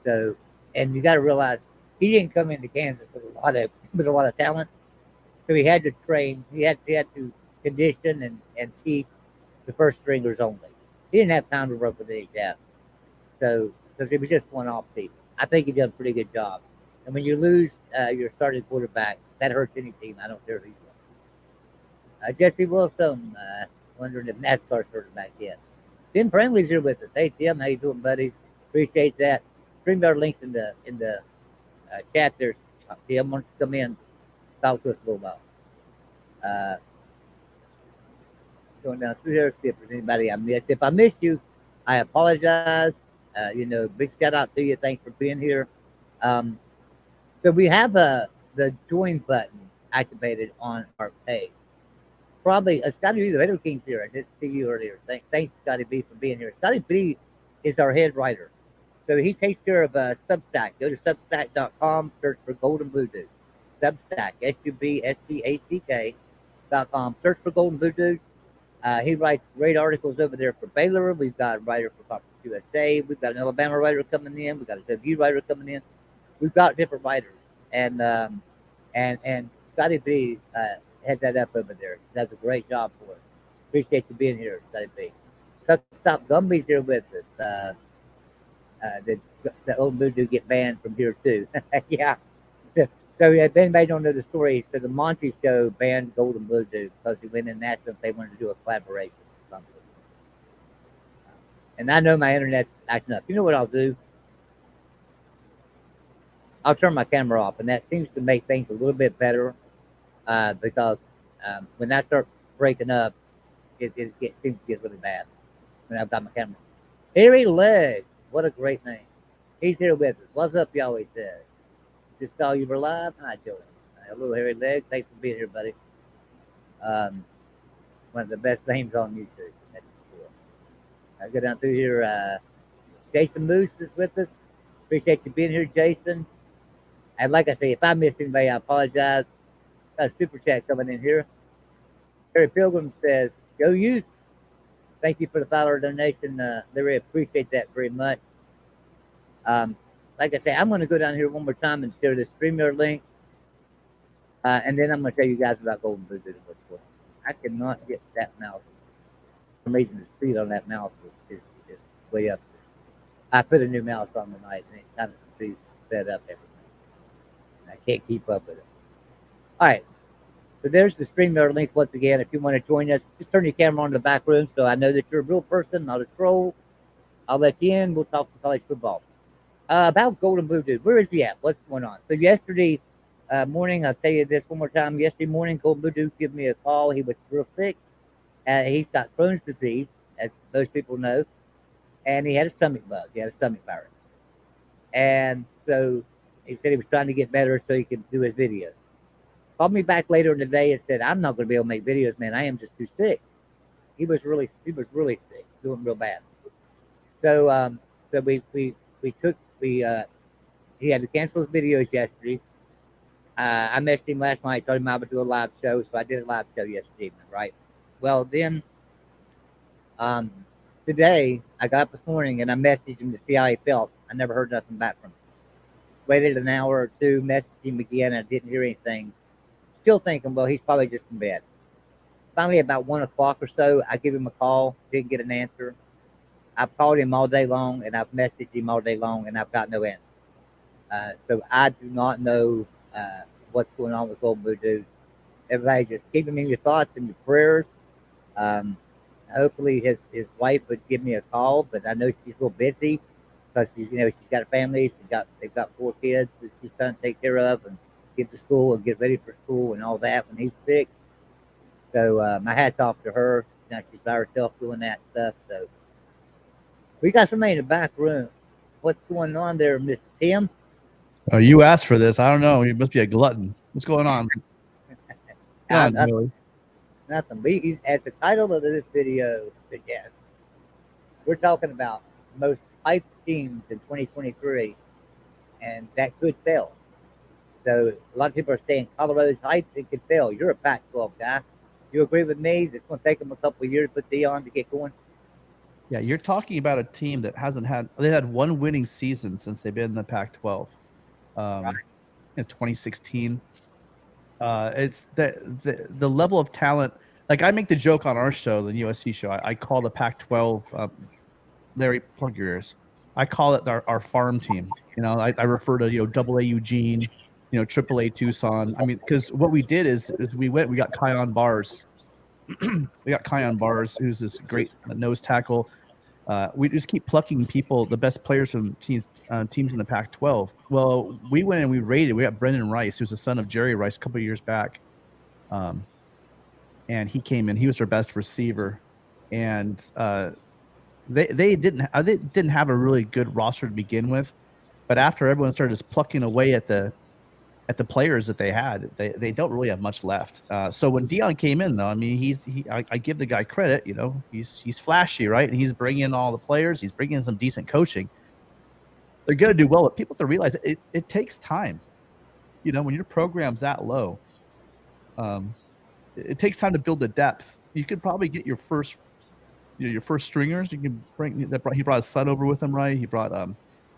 So, and you got to realize he didn't come into Kansas with a lot of talent. So he had to train. He had to condition and teach the first stringers only. He didn't have time to work with any staff. So, because it was just one off season. I think he did a pretty good job. And when you lose your starting quarterback, that hurts any team. I don't care who you are. Jesse Wilson, wondering if NASCAR's heard him back yet. Tim Friendly's here with us. Hey, Tim, how you doing, buddy? Appreciate that. StreamYard links in the chat there. Tim, why don't you come in, talk to us a little while. Going down through here, see if there's anybody I missed. If I missed you, I apologize. Big shout out to you. Thanks for being here. So we have the join button activated on our page. Probably Scotty B, the Radio King's here. I didn't see you earlier. Thanks, Scotty B, for being here. Scotty B is our head writer. So he takes care of Substack. Go to substack.com, search for Golden Blue Dude. Substack, SUBSTACK.com. Search for Golden Blue Dude. He writes great articles over there for Baylor. We've got a writer for Fox USA. We've got an Alabama writer coming in. We've got a W writer coming in. We've got different writers. And Scotty B heads that up over there. Does a great job for us. Appreciate you being here, Scotty B. Truck Stop Gumby's here with us. The old blue dude get banned from here too. Yeah. So if anybody don't know the story, so the Monty Show banned Golden Blue Dude because he went in and asked them if they wanted to do a collaboration or something. And I know my internet's acting up. You know what I'll do? I'll turn my camera off, and that seems to make things a little bit better because when I start breaking up, it seems to get really bad when I've got my camera. Hairy Legs, what a great name. He's here with us. What's up, you always said. Just saw you were live. Hi, Joey. Hello, Hairy Legs. Thanks for being here, buddy. One of the best names on YouTube. That's for sure. I go down through here. Jason Moose is with us. Appreciate you being here, Jason. And like I say, if I missed anybody, I apologize. Got a super chat coming in here. Harry Pilgrim says, "Go Utes." Thank you for the $5 donation. Larry, appreciate that very much. Like I say, I'm going to go down here one more time and share the StreamYard link. And then I'm going to tell you guys about Golden Voodoo. I cannot get that mouse. For some reason, the speed on that mouse is way up. I put a new mouse on tonight, and it kind of sped up everything. I can't keep up with it. All right. So there's the StreamYard link once again. If you want to join us, just turn your camera on to the back room so I know that you're a real person, not a troll. I'll let you in. We'll talk college football. About Golden Voodoo, where is he at? What's going on? So yesterday morning, I'll tell you this one more time. Yesterday morning, Golden Voodoo gave me a call. He was real sick. He's got Crohn's disease, as most people know, and he had a stomach bug. He had a stomach virus. And so he said he was trying to get better so he could do his videos. Called me back later in the day and said, "I'm not going to be able to make videos, man. I am just too sick." He was really sick, doing real bad. So he had to cancel his videos yesterday. I messaged him last night, told him I would do a live show, so I did a live show yesterday evening, right? Well, then today I got up this morning and I messaged him to see how he felt. I never heard nothing back from him. Waited an hour or two, messaged him again, and I didn't hear anything. Still thinking, well, he's probably just in bed. Finally, about 1 o'clock or so, I give him a call, didn't get an answer. I've called him all day long, and I've messaged him all day long, and I've got no answer. So I do not know what's going on with Golden Voodoo. Everybody just keep him in your thoughts and your prayers. Hopefully his wife would give me a call, but I know she's real busy because she's got a family. They've got 4 kids that she's trying to take care of and get to school and get ready for school and all that when he's sick. So my hat's off to her. Now she's by herself doing that stuff. So we got somebody in the back room. What's going on there, Mr. Tim? Oh, you asked for this. I don't know. You must be a glutton. What's going on? Nothing. As the title of this video suggests, we're talking about most hyped teams in 2023, and that could fail. So a lot of people are saying Colorado's hyped, it could fail. You're a Pac-12 guy. You agree with me? It's going to take them a couple of years to put Deion to get going. Yeah, you're talking about a team that they had one winning season since they've been in the Pac-12. Right. In 2016. It's the level of talent. Like I make the joke on our show, the USC show. I call the Pac-12, Larry, plug your ears. I call it our farm team. I refer to AA Eugene, AAA Tucson. I mean, because what we did is we got Kion Bars. We got Kion Bars, who's this great nose tackle. We just keep plucking people, the best players from teams in the Pac-12. Well, we went and we rated. We got Brendan Rice, who's the son of Jerry Rice, a couple of years back, and he came in. He was our best receiver, and they didn't have a really good roster to begin with, but after everyone started just plucking away at the players that they had, they don't really have much left. So when Deion came in, though, I mean, I give the guy credit. He's flashy, right? And he's bringing in all the players. He's bringing in some decent coaching. They're going to do well, but people have to realize it takes time. When your program's that low, it takes time to build the depth. You could probably get your first stringers. You can he brought his son over with him, right? He brought I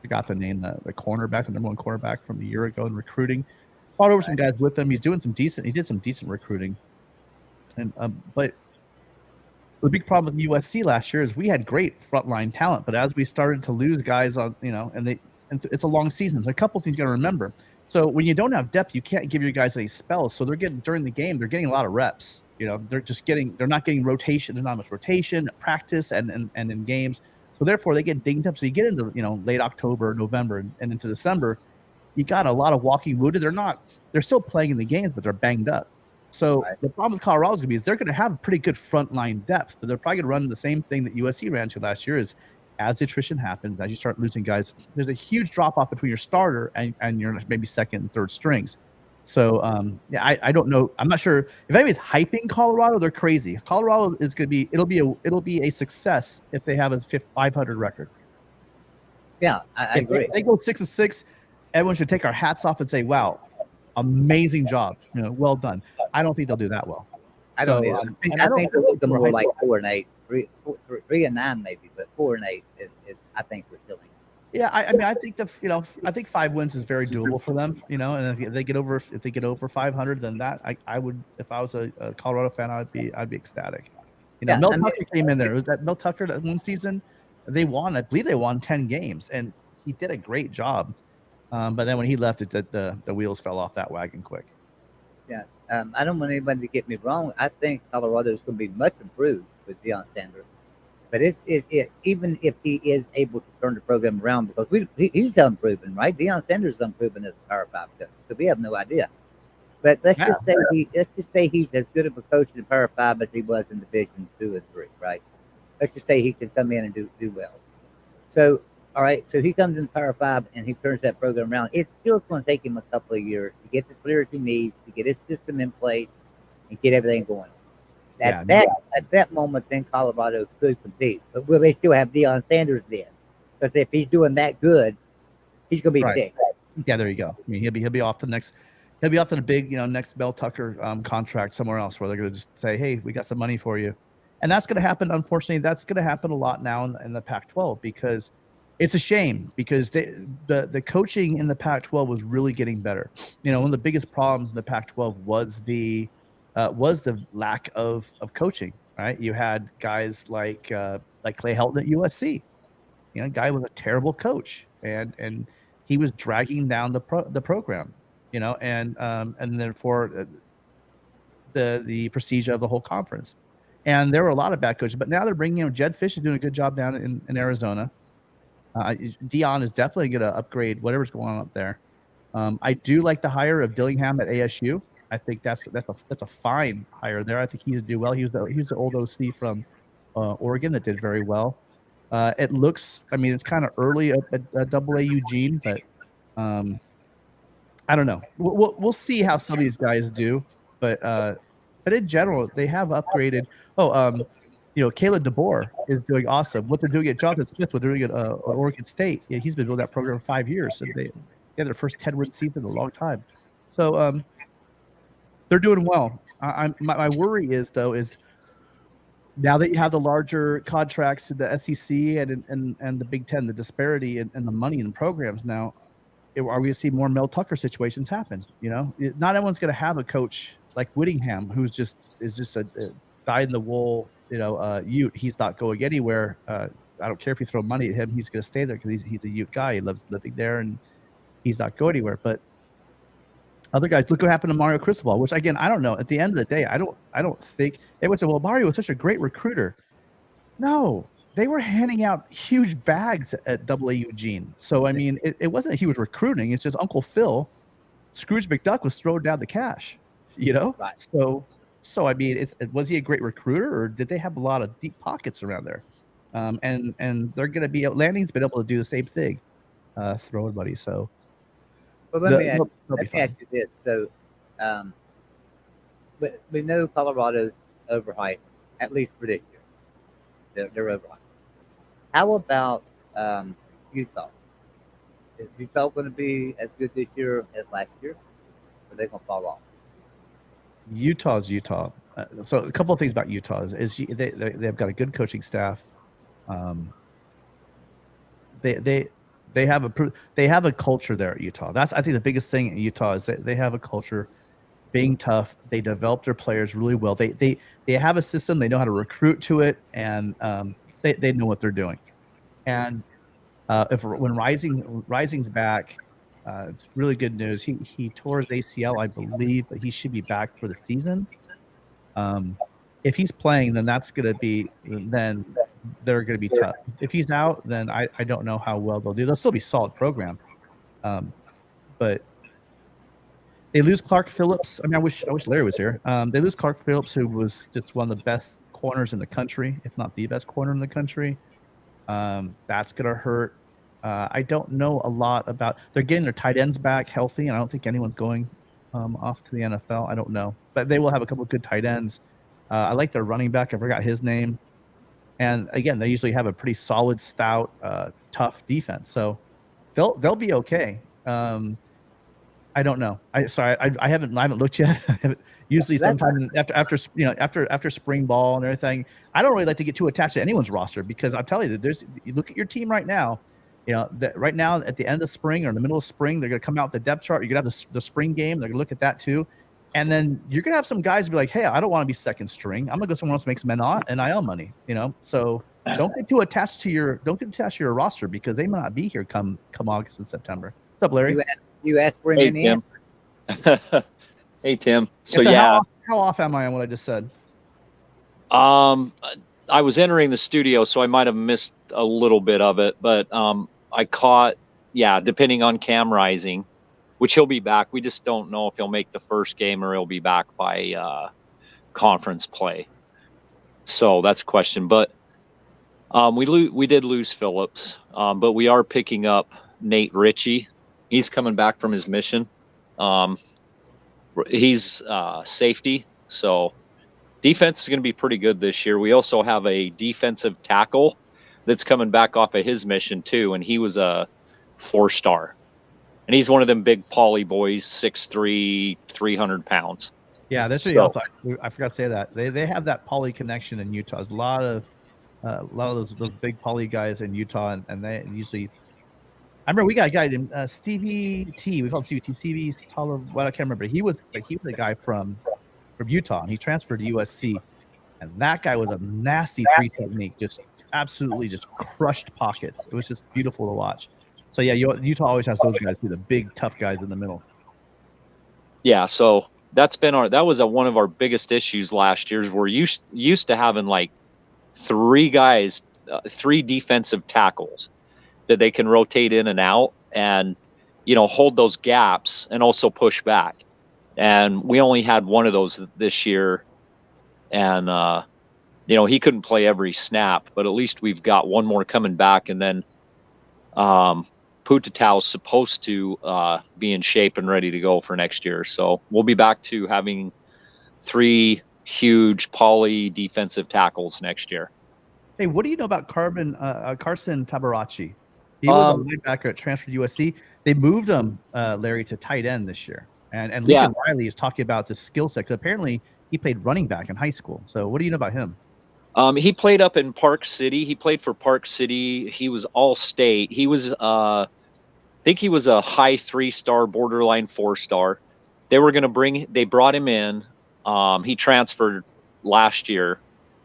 forgot the name, the cornerback, the number 1 cornerback from a year ago in recruiting. Brought over some guys with him. He did some decent recruiting. And but the big problem with USC last year is we had great frontline talent, but as we started to lose guys on, and it's a long season. So a couple things you got to remember. So when you don't have depth, you can't give your guys any spells. So they're getting during the game, they're getting a lot of reps. They're not getting rotation. There's not much rotation, practice, and in games. So therefore, they get dinged up. So you get into late October, November, and into December, you got a lot of walking wounded. They're still playing in the games, but they're banged up. So Right. the problem with Colorado is going to be is they're going to have pretty good frontline depth, but they're probably going to run the same thing that USC ran to last year. Is as the attrition happens, as you start losing guys, there's a huge drop off between your starter and your maybe second and third strings. So yeah, I don't know. I'm not sure if anybody's hyping Colorado. They're crazy. Colorado is going to be it'll be a success if they have a 500 record. Yeah, I If agree. they go 6-6, everyone should take our hats off and say, "Wow, amazing job! Well done." I don't think they'll do that well. I don't So, either. and I I don't think they'll think go we're more hyped like up. 4-8, 3-9 maybe, but 4-8 is I think we're still in. Yeah, I mean, I think I think 5 wins is very doable for them. And if they get over 500, then I would, if I was a Colorado fan, I'd be ecstatic. Yeah, Mel I mean- Tucker came in there. It was that Mel Tucker that one season they won. I believe they won 10 games, and he did a great job. But then when he left, the wheels fell off that wagon quick. Yeah, I don't want anybody to get me wrong. I think Colorado is going to be much improved with Deion Sanders. But even if he is able to turn the program around, because he's unproven, right? Deion Sanders is unproven as a Power 5 coach, so we have no idea. But let's just say he's as good of a coach in Power 5 as he was in Division 2 and 3, right? Let's just say he can come in and do well. So, all right, so he comes in Power 5 and he turns that program around. It's still going to take him a couple of years to get the players he needs, to get his system in place, and get everything going. At that moment, then Colorado could compete. But will they still have Deion Sanders then? Because if he's doing that good, he's going to be Right. big. Yeah, there you go. I mean, he'll be off to the big, next Mel Tucker contract somewhere else where they're going to just say, "Hey, we got some money for you," and that's going to happen. Unfortunately, that's going to happen a lot now in the Pac-12 because it's a shame because the coaching in the Pac-12 was really getting better. One of the biggest problems in the Pac-12 was the lack of coaching. Right, you had guys like Clay Helton at USC. A guy was a terrible coach, and he was dragging down the program. And therefore the prestige of the whole conference. And there were a lot of bad coaches, but now they're bringing Jed Fish is doing a good job down in Arizona. Deion is definitely going to upgrade whatever's going on up there. I do like the hire of Dillingham at ASU. I think that's a fine hire there. I think he's do well. He was the old OC from Oregon that did very well. It looks, I mean, it's kind of early at Double A Eugene, but I don't know. We'll see how some of these guys do, but in general, they have upgraded. Caleb DeBoer is doing awesome. What they're doing at Jonathan Smith, what they're doing at Oregon State, he's been building that program for 5 years, and they had their first 10-win season in a long time. So they're doing well. My worry is now that you have the larger contracts in the SEC and the Big Ten, the disparity and the money in the programs now, are we going to see more Mel Tucker situations happen? Not everyone's going to have a coach like Whittingham who's just a dyed-in-the-wool, Ute. He's not going anywhere. I don't care if you throw money at him; he's going to stay there because he's a Ute guy. He loves living there, and he's not going anywhere. But other guys, look what happened to Mario Cristobal, which again, I don't know. At the end of the day, I don't think everyone said, "Well, Mario was such a great recruiter." No, they were handing out huge bags at Double A Eugene. So I mean, it wasn't that he was recruiting; it's just Uncle Phil, Scrooge McDuck, was throwing down the cash. Right. So I mean, was he a great recruiter, or did they have a lot of deep pockets around there? And they're going to be Landing's been able to do the same thing, throwing money. So. Well, let me ask you this. So, but we know Colorado's overhyped, at least for this year. They're overhyped. How about Utah? Is Utah going to be as good this year as last year? Or are they going to fall off? Utah's Utah. So a couple of things about Utah is they've got a good coaching staff. They have a culture there at Utah. That's, I think, the biggest thing in Utah is that they have a culture, being tough. They develop their players really well. They have a system. They know how to recruit to it, and they know what they're doing. And when Rising's back, it's really good news. He tore his ACL, I believe, but he should be back for the season. If he's playing, then they're going to be tough. If he's out, then I don't know how well they'll do. They'll still be a solid program. but they lose Clark Phillips. I mean, I wish Larry was here. They lose Clark Phillips, who was just one of the best corners in the country, if not the best corner in the country. That's gonna hurt. I don't know a lot about. They're getting their tight ends back healthy, and I don't think anyone's going off to the NFL. I don't know, but they will have a couple of good tight ends. I like their running back. I forgot his name. And again, they usually have a pretty solid, stout, tough defense, so they'll be okay. I don't know. I haven't looked yet. Usually, sometime after spring ball and everything, I don't really like to get too attached to anyone's roster because I'll tell you that you look at your team right now. You know that right now at the end of spring or in the middle of spring, they're going to come out with the depth chart. You're going to have the spring game. They're going to look at that too. And then you're gonna have some guys be like, "Hey, I don't want to be second string. I'm gonna go somewhere else, make some NIL money." So don't get too attached to your roster because they might not be here come August and September. What's up, Larry? You asked for him in Tim. Hey, Tim. So how off am I on what I just said? I was entering the studio, so I might have missed a little bit of it, but I caught, depending on Cam Rising, which he'll be back. We just don't know if he'll make the first game or he'll be back by conference play. So that's a question. But we did lose Phillips, but we are picking up Nate Ritchie. He's coming back from his mission. He's safety, so defense is going to be pretty good this year. We also have a defensive tackle that's coming back off of his mission too, and he was a 4-star. And he's one of them big poly boys, 6'3", 300 pounds. Yeah, that's really else. I forgot to say that. They have that poly connection in Utah. There's a lot of those big poly guys in Utah, and they usually. I remember we got a guy named Stevie T. We call him Stevie T. Stevie taller. Well, I can't remember. He was a guy from Utah, and he transferred to USC. And that guy was a nasty 3 technique, just absolutely just crushed pockets. It was just beautiful to watch. So yeah, Utah always has those guys, the big tough guys in the middle. Yeah, so that was one of our biggest issues last year. We're used to having like 3 guys, 3 defensive tackles that they can rotate in and out and hold those gaps and also push back. And we only had one of those this year, and he couldn't play every snap, but at least we've got one more coming back, and then Putatau's supposed to be in shape and ready to go for next year. So we'll be back to having 3 huge poly defensive tackles next year. Hey, what do you know about Carson Tabaracci? He was a linebacker at transfer to USC. They moved him, Larry, to tight end this year. And Lincoln Riley is talking about the skill set. Apparently, he played running back in high school. So what do you know about him? He played up in Park City. He played for Park City. He was all-state. He was, I think he was a high 3-star, borderline 4-star. They brought him in. He transferred last year,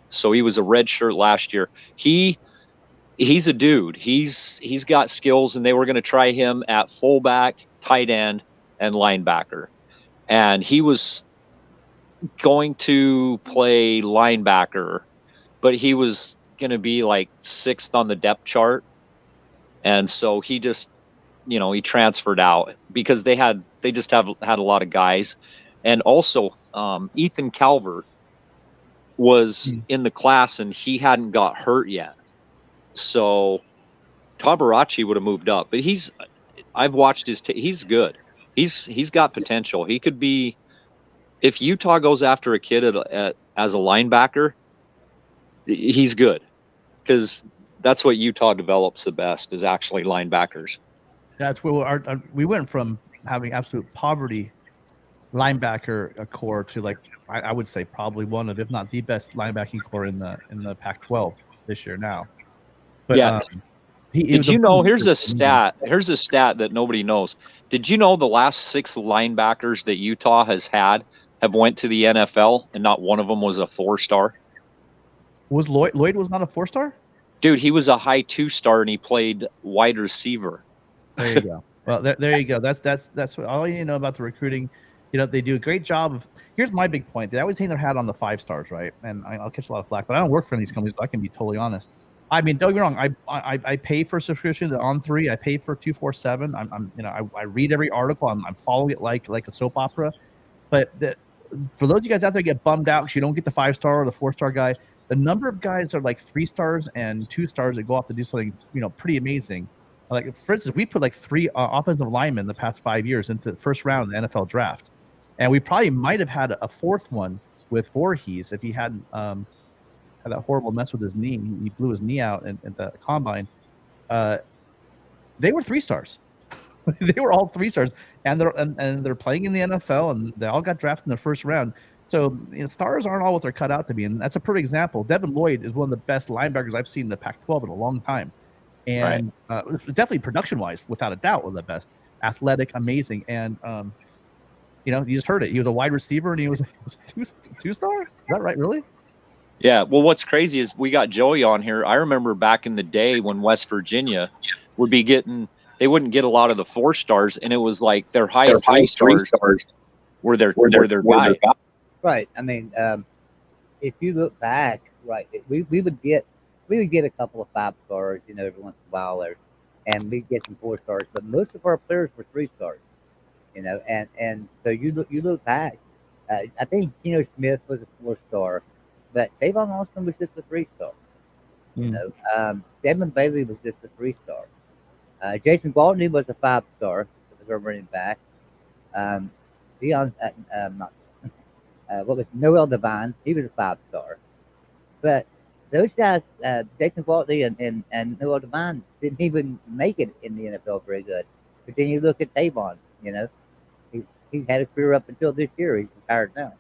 so he was a red shirt last year. He's a dude. He's got skills, and they were going to try him at fullback, tight end, and linebacker. And he was going to play linebacker, but he was going to be like 6th on the depth chart. And so he just, he transferred out because they just had a lot of guys. And also Ethan Calvert was in the class, and he hadn't got hurt yet. So Tabaracci would have moved up, but I've watched he's good. He's got potential. He could be, if Utah goes after a kid as a linebacker, he's good, because that's what Utah develops the best, is actually linebackers. That's where we went from having absolute poverty linebacker core to, like, I would say probably one of, if not the best linebacking core in the Pac-12 this year now. But, yeah. Did you know? Here's a stat that nobody knows. Did you know the last 6 linebackers that Utah has have went to the NFL, and not one of them was a 4-star? Was Lloyd was not a 4-star? Dude, he was a high 2-star, and he played wide receiver. There you go. Well, there you go. That's all you need to know about the recruiting. They do a great job of. Here's my big point. They always hang their hat on the 5 stars, right? And I'll catch a lot of flack, but I don't work for these companies, so I can be totally honest. I mean, don't get me wrong. I pay for subscription to On3. I pay for 247. I'm you know I read every article. I'm following it like a soap opera. But for those of you guys out there get bummed out because you don't get the 5-star or the 4-star guy, the number of guys are like 3 stars and 2 stars that go off to do something pretty amazing. Like for instance, we put like 3 offensive linemen in the past 5 years into the first round of the NFL draft, and we probably might have had a 4th one with Voorhees if he hadn't had that horrible mess with his knee. He blew his knee out at the combine. They were 3 stars. They were all 3 stars, and they're playing in the NFL, and they all got drafted in the first round. So stars aren't all what they're cut out to be, and that's a perfect example. Devin Lloyd is one of the best linebackers I've seen in the Pac-12 in a long time, and definitely production-wise, without a doubt, one of the best. Athletic, amazing, and you just heard it. He was a wide receiver, and he was a 2-star. Is that right? Really? Yeah. Well, what's crazy is we got Joey on here. I remember back in the day when West Virginia would be getting. They wouldn't get a lot of the 4 stars, and it was like their highest 3 stars were their guy. Right. I mean, if you look back, right, we would get a couple of 5 stars, every once in a while, and we get some 4 stars, but most of our players were 3 stars, and so you look back. I think Smith was a 4-star, but Tavon Austin was just a 3-star. Devin Bailey was just a 3-star. Jason Gwaltney was a 5-star. Was our running back. Noel Devine? He was a 5-star. But those guys, Jason Gwaltney and Noel Devine, didn't even make it in the NFL very good. But then you look at Tavon. He had a career up until this year. He's retired now.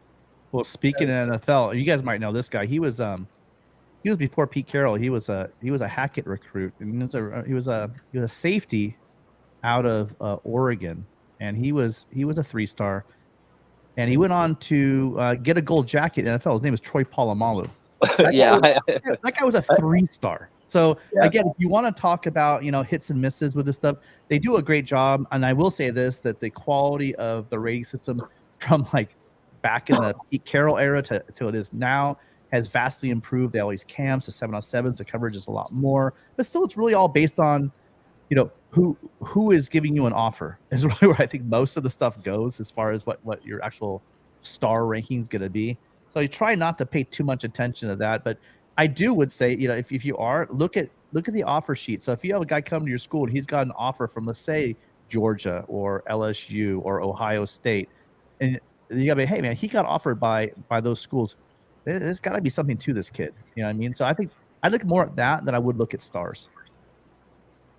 Well, speaking of NFL, you guys might know this guy. He was before Pete Carroll. He was a Hackett recruit, and he was a safety out of Oregon, and he was a 3-star, and he went on to get a gold jacket in NFL. His name is Troy Polamalu. That guy was a 3-star. So again, if you want to talk about hits and misses with this stuff, they do a great job. And I will say this: that the quality of the rating system from like back in the Pete Carroll era to it is now has vastly improved. They always camps, the 7-on-7s, the coverage is a lot more, but still it's really all based on, who is giving you an offer is really where I think most of the stuff goes as far as what your actual star ranking is going to be. So you try not to pay too much attention to that, but I would say, if you are, look at the offer sheet. So if you have a guy come to your school and he's got an offer from, let's say, Georgia or LSU or Ohio State, and you gotta be, hey man, he got offered by those schools. There's got to be something to this kid. You know what I mean? So I think I look more at that than I would look at stars.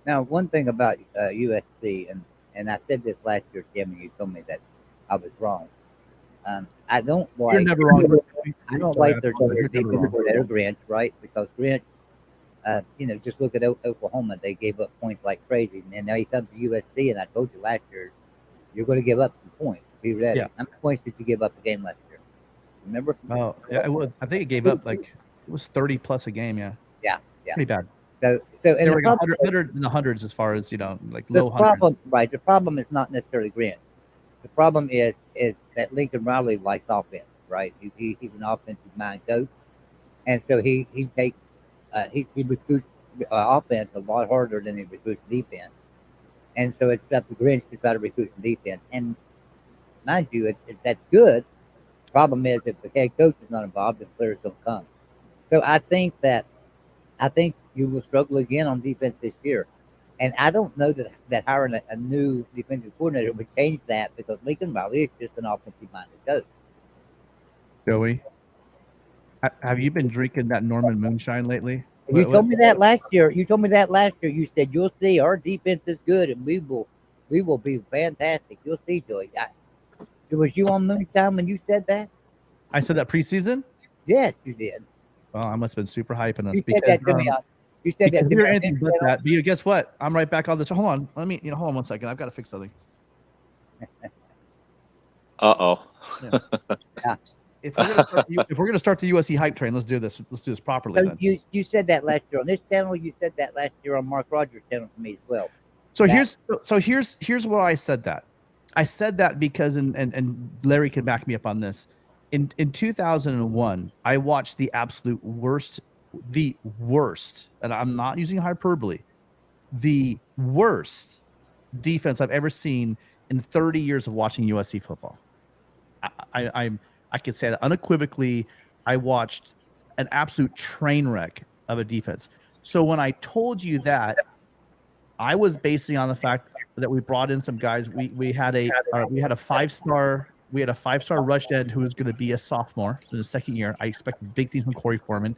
Now, one thing about USC, and I said this last year, Tim, and you told me that I was wrong. I don't like. You're never wrong. I don't like their Grinch, right? Because Grinch, just look at Oklahoma. They gave up points like crazy, and now you come to USC, and I told you last year, you're going to give up some points. Be ready. Yeah. How many points did you give up a game last year? Remember? Oh, yeah, I think it gave up it was 30 plus a game. Yeah. Pretty bad. So there were 100 in the hundreds as far as low hundreds. Right. The problem is not necessarily Grant. The problem is that Lincoln Riley likes offense, right? He's an offensive mind coach, and so he recruits offense a lot harder than he recruits defense, and so it's up to Grinch to try to recruit some defense. And mind you, that's good. The problem is if the head coach is not involved, the players don't come. So I think you will struggle again on defense this year. And I don't know that hiring a new defensive coordinator would change that, because Lincoln Riley is just an offensive-minded coach. Joey, have you been drinking that Norman Moonshine lately? You told me that last year. You said, you'll see, our defense is good, and we will be fantastic. You'll see, Joey. Was you on Moonshine when you said that? I said that preseason? Yes, you did. Well, I must have been super hyping us. You said that to me. You said that to me. Anything but that. But guess what? I'm right back on the. Hold on. Let me. Hold on 1 second. I've got to fix something. Uh-oh. Yeah. If we're gonna start the USC hype train, let's do this. Let's do this properly. So then. you said that last year on this channel. You said that last year on Mark Rogers' channel to me as well. So here's what I said that. I said that because and Larry can back me up on this. In 2001, I watched the absolute worst the worst, and I'm not using hyperbole, the worst defense I've ever seen in 30 years of watching USC football. I could say that unequivocally. I watched an absolute train wreck of a defense. So when I told you that, I was basing on the fact that we brought in some guys. We had a 5-star rush end who was going to be a sophomore in the second year. I expected big things from Corey Foreman.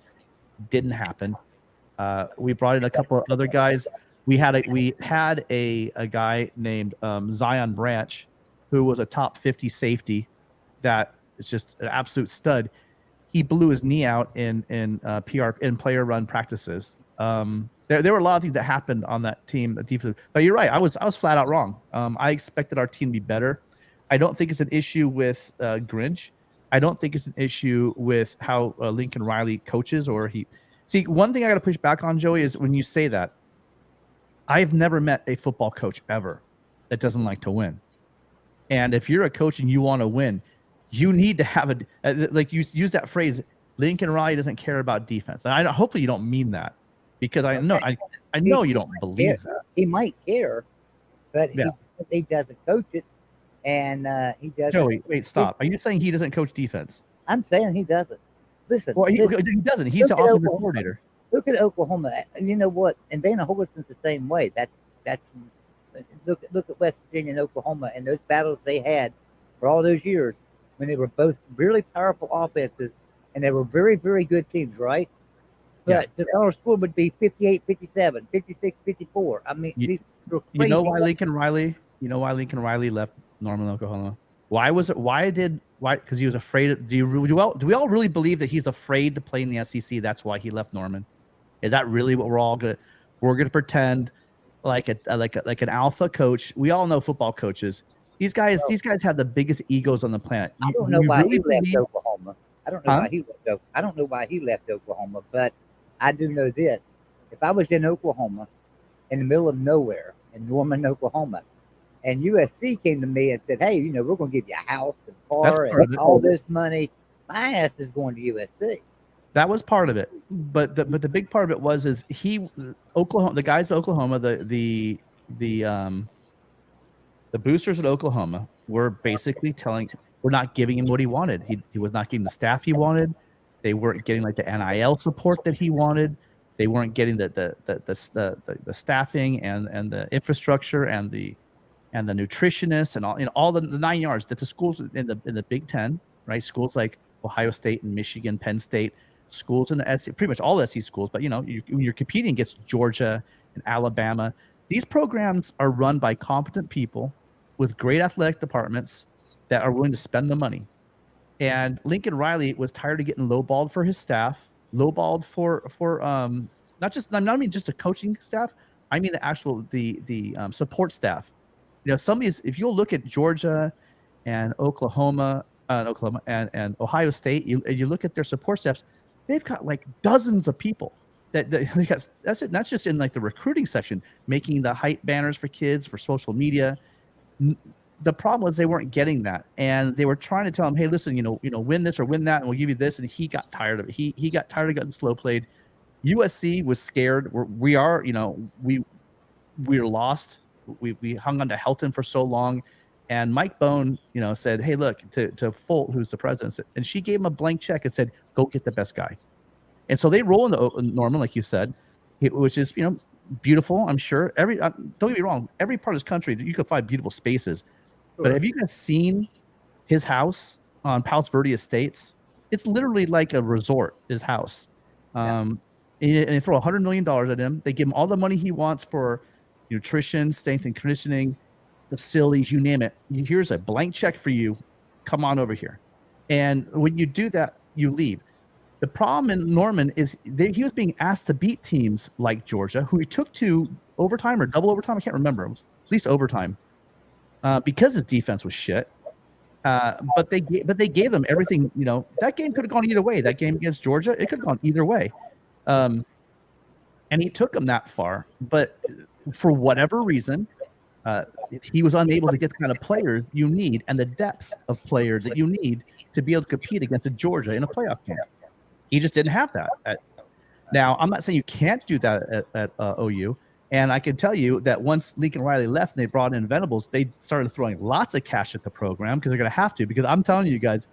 Didn't happen. We brought in a couple of other guys. We had a guy named Zion Branch, who was a top 50 safety that is just an absolute stud. He blew his knee out in player run practices. There were a lot of things that happened on that team, the defense. But you're right. I was flat out wrong. I expected our team to be better. I don't think it's an issue with Grinch. I don't think it's an issue with how Lincoln Riley coaches or he. See, one thing I got to push back on, Joey, is when you say that, I've never met a football coach ever that doesn't like to win. And if you're a coach and you want to win, you need to have like you use that phrase, Lincoln Riley doesn't care about defense. And hopefully you don't mean that, because I know you don't believe that. He might care, but he doesn't coach it, and he doesn't. Joey, wait, stop. Are you saying he doesn't coach defense? I'm saying he doesn't. Listen, well, he doesn't. He's the offensive coordinator. Look at Oklahoma. You know what? And Dana Holgerson's the same way. That's look at West Virginia and Oklahoma and those battles they had for all those years when they were both really powerful offenses and they were very, very good teams, right? But the final score would be 58, 57, 56, 54. I mean, these were crazy. You know why Lincoln Riley left Norman, Oklahoma? Why was it? Why? Because he was afraid. Do we all really believe that he's afraid to play in the SEC? That's why he left Norman. Is that really what we're gonna pretend like an alpha coach? We all know football coaches. These guys have the biggest egos on the planet. I don't know why he left Oklahoma. I don't know why he left Oklahoma, but I do know this. If I was in Oklahoma, in the middle of nowhere, in Norman, Oklahoma, and USC came to me and said, hey, we're going to give you a house and car and all this money, my ass is going to USC. That was part of it. But the big part of it is the guys at Oklahoma, the boosters at Oklahoma were basically we're not giving him what he wanted. He was not getting the staff he wanted. They weren't getting like the NIL support that he wanted. They weren't getting the staffing and the infrastructure and the nutritionists and all the 9 yards that the schools in the Big Ten, right? Schools like Ohio State and Michigan, Penn State, schools in the SEC, pretty much all the SEC schools. But you're competing against Georgia and Alabama. These programs are run by competent people with great athletic departments that are willing to spend the money. And Lincoln Riley was tired of getting lowballed for his staff, lowballed for not just the coaching staff. I mean the actual the support staff. If you'll look at Georgia and Oklahoma and Ohio State, you look at their support staffs, they've got like dozens of people that they got. That's just in like the recruiting section, making the hype banners for kids for social media. The problem was they weren't getting that, and they were trying to tell him, "Hey, listen, win this or win that, and we'll give you this." And he got tired of it. He got tired of getting slow played. USC was scared. We're lost. We hung on to Helton for so long, and Mike Bone, said, "Hey, look," to Folt, who's the president, and she gave him a blank check and said, "Go get the best guy." And so they roll into Norman, like you said, which is beautiful. I'm sure don't get me wrong, every part of this country you could find beautiful spaces. But have you guys seen his house on Palos Verde Estates? It's literally like a resort, his house. And they throw $100 million at him. They give him all the money he wants for nutrition, strength and conditioning, facilities, you name it. Here's a blank check for you. Come on over here. And when you do that, you leave. The problem in Norman is he was being asked to beat teams like Georgia, who he took to overtime or double overtime. I can't remember. It was at least overtime. Because his defense was shit, but they gave them everything. That game could have gone either way. That game against Georgia, it could have gone either way, and he took them that far. But for whatever reason, he was unable to get the kind of players you need and the depth of players that you need to be able to compete against a Georgia in a playoff game. He just didn't have that. Now, I'm not saying you can't do that at OU. And I can tell you that once Lincoln Riley left and they brought in Venables, they started throwing lots of cash at the program because they're going to have to. Because I'm telling you guys,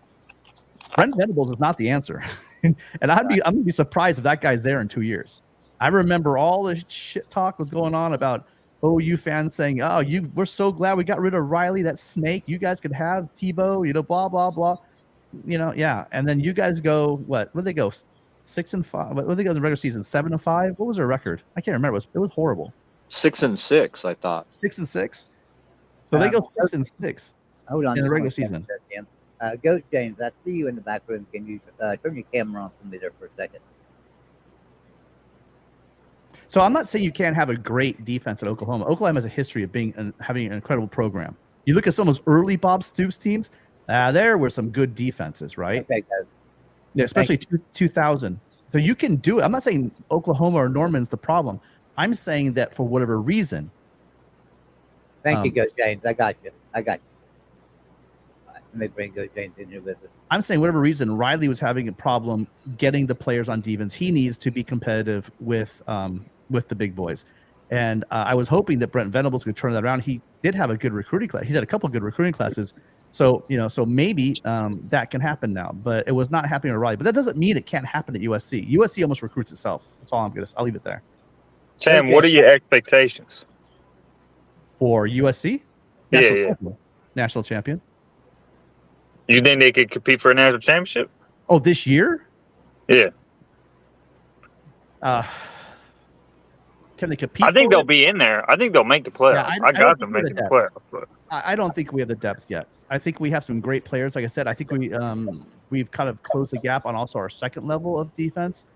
Brent Venables is not the answer. And I'm going to be surprised if that guy's there in 2 years. I remember all the shit talk was going on about OU fans saying, "Oh, we're so glad we got rid of Riley, that snake. You guys could have Tebow, blah blah blah." Yeah. And then you guys go what? Where did they go? 6-5. What did they go in the regular season? 7-5. What was their record? I can't remember. It was horrible. 6-6, I thought. 6-6. So they go 6-6. Hold on. In the regular season. Ghost James, I see you in the back room. Can you turn your camera on for me there for a second? So I'm not saying you can't have a great defense at Oklahoma. Oklahoma has a history of having an incredible program. You look at some of those early Bob Stoops teams. There were some good defenses, right? Okay, guys. Yeah, especially 2000. So you can do it. I'm not saying Oklahoma or Norman's the problem. I'm saying that for whatever reason. Thank you, Ghost James. I got you. All right, let me bring Ghost James in here with us. I'm saying whatever reason, Riley was having a problem getting the players on defense he needs to be competitive with the big boys. And I was hoping that Brent Venables could turn that around. He did have a good recruiting class. He's had a couple of good recruiting classes. So, so maybe that can happen now, but it was not happening at Riley. But that doesn't mean it can't happen at USC. USC almost recruits itself. That's all I'll leave it there. Sam, Okay. what are your expectations? For USC? National champion. You think they could compete for a national championship? Oh, this year? Yeah. Can they compete? I think for they'll it? be in there. I think they'll make the playoffs. Yeah, I I got don't them think making the they're playoffs. But I don't think we have the depth yet. I think we have some great players. Like I said, I think we've kind of closed the gap on also our second level of defense.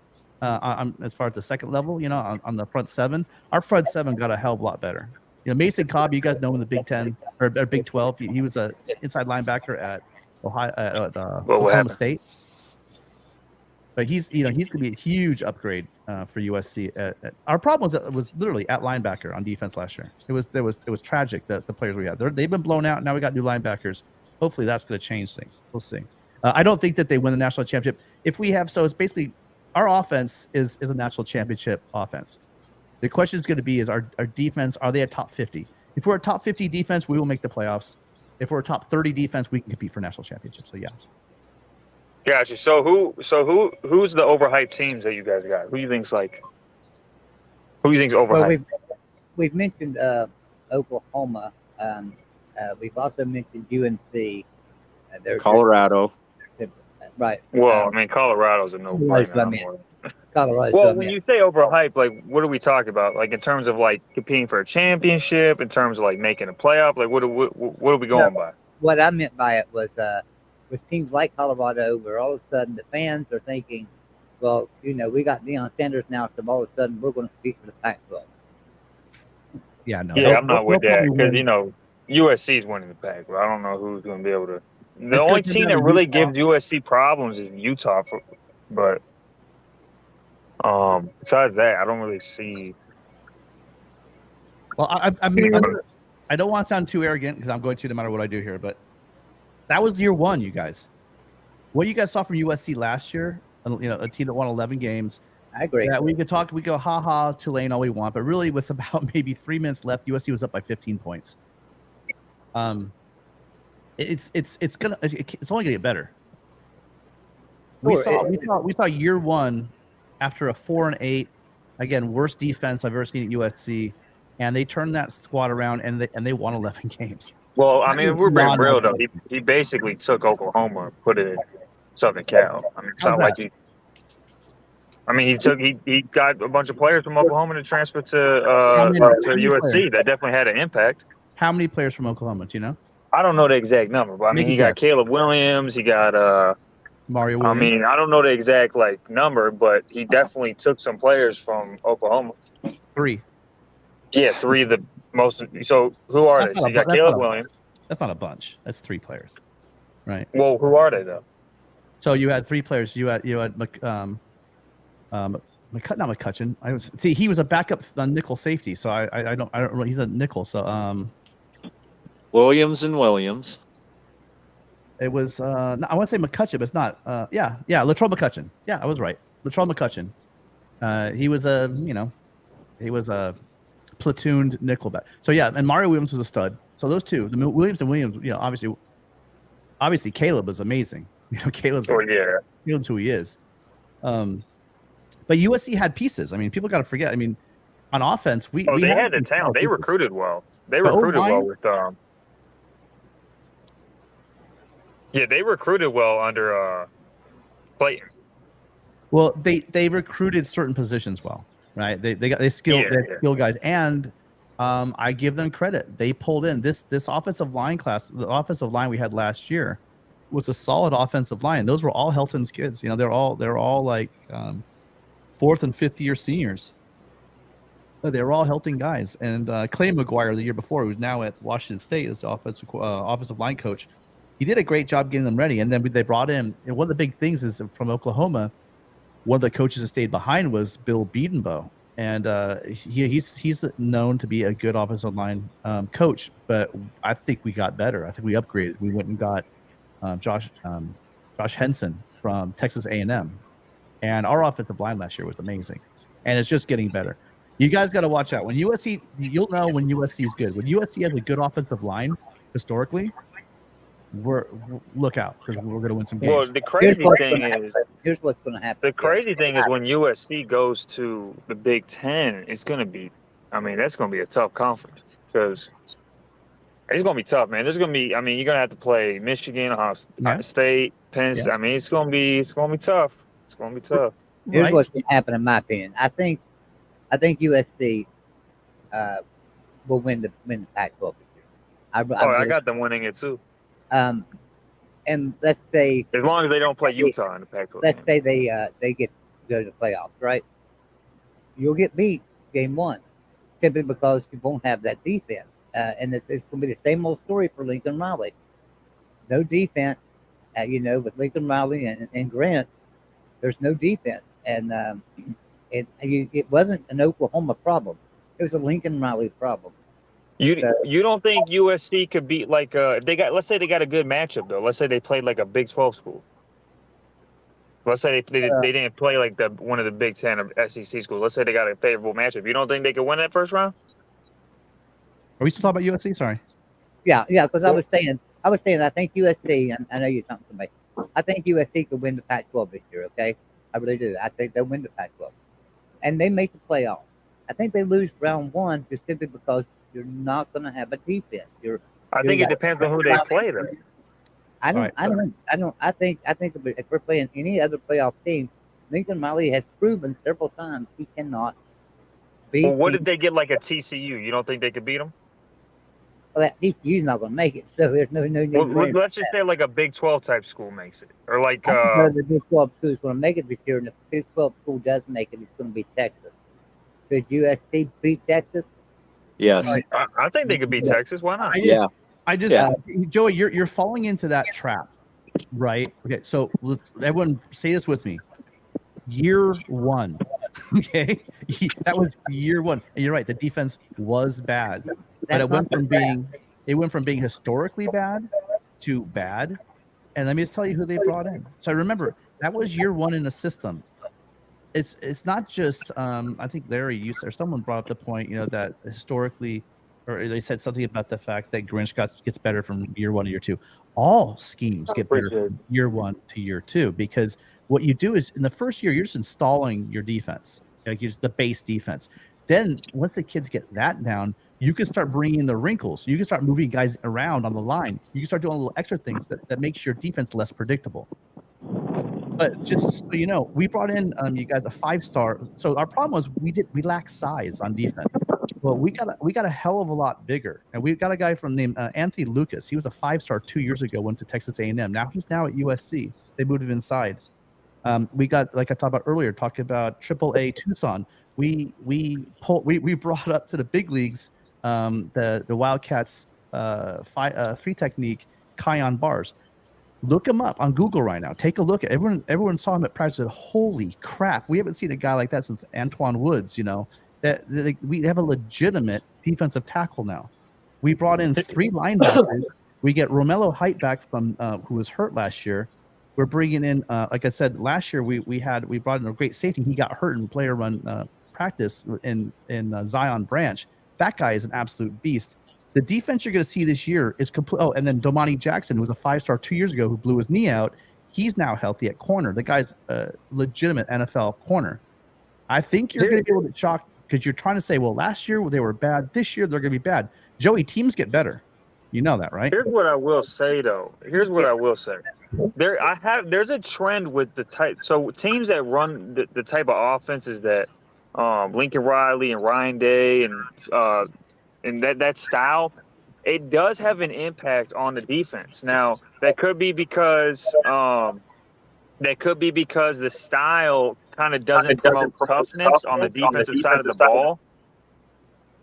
As far as the second level, on the front seven, our front seven got a hell of a lot better. Mason Cobb, you guys know in the Big 10 or Big 12, he was a inside linebacker at Oklahoma State. But he's going to be a huge upgrade for USC. Our problem was literally at linebacker on defense last year. It was tragic that the players we had. They've been blown out. Now we got new linebackers. Hopefully that's going to change things. We'll see. I don't think that they win the national championship. It's basically our offense is a national championship offense. The question is going to be is our defense, are they a top 50? If we're a top 50 defense, we will make the playoffs. If we're a top 30 defense, we can compete for national championship. So yeah. gotcha. So who's the overhyped teams that you guys got? Who do you think's overhyped? Well, we've mentioned Oklahoma. We've also mentioned UNC. Colorado. Right. Well, I mean, Colorado's a no-brainer. Colorado. Well, when you say overhyped, like, what are we talking about? Like, in terms of like competing for a championship, in terms of like making a playoff, like, what are we going by? What I meant by it was with teams like Colorado, where all of a sudden the fans are thinking, well, we got Deion Sanders now, so all of a sudden we're going to compete for the Pac-12. Yeah, no. Yeah, I'm not with they'll that probably because win. USC's winning the pack, but I don't know who's going to be able to. The It's only gonna team be that really Utah. gives USC problems is Utah, but besides that, I don't really see. Well, I don't want to sound too arrogant because I'm going to no matter what I do here, but that was year one, you guys. What you guys saw from USC last year, a team that won 11 games. I agree. Yeah, we go ha Tulane all we want, but really with about maybe 3 minutes left, USC was up by 15 points. It's only gonna get better. We saw year one after a 4-8, again, worst defense I've ever seen at USC, and they turned that squad around and they won 11 games. Well, I mean, if we're being real though, he basically took Oklahoma and put it in Southern Cal. I mean, it's not like he got a bunch of players from Oklahoma to transfer to USC. That definitely had an impact. How many players from Oklahoma? Do you know? I don't know the exact number, but I mean, he got Caleb Williams. He got Mario Williams. I mean, I don't know the exact number, but he definitely took some players from Oklahoma. 3. Yeah, 3 of the most. So who are they? So you got Caleb Williams. That's not a bunch. That's 3 players, right? Well, who are they though? So you had 3 players. You had McCutcheon. He was a backup nickel safety. So I don't know. He's a nickel. So Williams and Williams. it was I want to say McCutcheon, but it's not. Latrell McCutcheon. Yeah, I was right. Latrell McCutcheon. He was a platooned nickelback. So yeah, and Mario Williams was a stud. So those two, the Williams, obviously Caleb was amazing. Caleb's who he is. But USC had pieces. I mean, people got to forget. I mean, on offense, we had the talent. They recruited well. They recruited well with they recruited well under Clayton. Well, they recruited certain positions well, right? They skilled guys, and I give them credit. They pulled in this offensive line class. The offensive line we had last year was a solid offensive line. Those were all Helton's kids. They're all like 4th and 5th year seniors. They were all Helton guys. And Clay McGuire, the year before, who's now at Washington State as the offensive line coach, he did a great job getting them ready. And then they brought in, and one of the big things is from Oklahoma, one of the coaches that stayed behind was Bill Bedenbaugh. And he's known to be a good offensive line coach, but I think we got better. I think we upgraded. We went and got Josh Henson from Texas A&M. And our offensive line last year was amazing. And it's just getting better. You guys got to watch out. When USC, you'll know when USC is good. When USC has a good offensive line, historically, look out, because we're going to win some games. Well, the crazy thing is, here's what's going to happen. The crazy thing is when USC goes to the Big Ten, it's going to be, that's going to be a tough conference, because it's going to be tough, man. There's going to be, you're going to have to play Michigan, Ohio State, Penn State. Yeah. It's going to be tough. It's going to be tough. Here's what's going to happen, in my opinion. I think USC will win the Pac-12 this year. I got them winning it too. And let's say, as long as they don't play Utah in the Pac-12. Let's say they get to go to the playoffs, right? You'll get beat game one simply because you won't have that defense, and it's going to be the same old story for Lincoln Riley. No defense, with Lincoln Riley and Grant. There's no defense, and it wasn't an Oklahoma problem. It was a Lincoln Riley problem. You don't think USC could beat if they got, let's say they got a good matchup though. Let's say they played like a Big 12 school. Let's say they didn't play like one of the Big 10 or SEC schools. Let's say they got a favorable matchup. You don't think they could win that first round? Are we still talking about USC? Sorry. Yeah, because I was saying I think USC. I know you're talking to me. I think USC could win the Pac-12 this year. Okay, I really do. I think they'll win the Pac-12, and they make the playoffs. I think they lose round one just simply because you're not going to have a defense. I think it depends on who they play, though. I think if we're playing any other playoff team, Lincoln Riley has proven several times he cannot beat. Well, what if they get like a TCU? You don't think they could beat them? Well, that TCU's not going to make it, so there's no need. Well, let's just say like a Big 12 type school makes it, or like the Big 12 school is going to make it this year, and if the Big 12 school does make it, it's going to be Texas. Could USC beat Texas? Yes, I think they could beat Texas. Why not? Joey, you're falling into that trap, right? Okay, so let's everyone say this with me. Year one, okay, that was year one, and you're right. The defense was bad, but it went from being historically bad to bad. And let me just tell you who they brought in. So I remember that was year one in the system. It's not just I think Larry used or someone brought up the point, that historically, or they said something about the fact that Grinch gets better from year one to year two. All schemes get better from year one to year two, because what you do is in the first year you're just installing your defense, like the base defense. Then once the kids get that down, you can start bringing in the wrinkles. You can start moving guys around on the line. You can start doing little extra things that makes your defense less predictable. But just so you know, we brought in you guys a 5-star. So our problem was we lack size on defense. Well, we got a hell of a lot bigger, and we've got a guy named Anthony Lucas. He was a 5-star 2 years ago. Went to Texas A&M. Now he's at USC. They moved him inside. We got, like I talked about earlier, talking about AAA Tucson. We brought up to the big leagues the Wildcats 3 technique Kion Bars. Look him up on Google right now. Take a look at everyone saw him at practice. Said, holy crap, we haven't seen a guy like that since Antoine Woods. That we have a legitimate defensive tackle now. We brought in 3 linebackers. We get Romello Height back from who was hurt last year. We're bringing in, like I said, last year we brought in a great safety. He got hurt in player run practice in Zion Branch. That guy is an absolute beast. The defense you're going to see this year is complete. Oh, and then Domani Jackson, who was a 5-star 2 years ago, who blew his knee out. He's now healthy at corner. The guy's a legitimate NFL corner. I think you're going to be a little bit shocked because you're trying to say, well, last year they were bad. This year they're going to be bad. Joey, teams get better. You know that, right? Here's what I will say, though. Here's what I will say. There's a trend with the type. So teams that run the type of offenses that Lincoln Riley and Ryan Day and that style, it does have an impact on the defense. Now that could be because the style kind of doesn't promote toughness on the defensive side of the ball.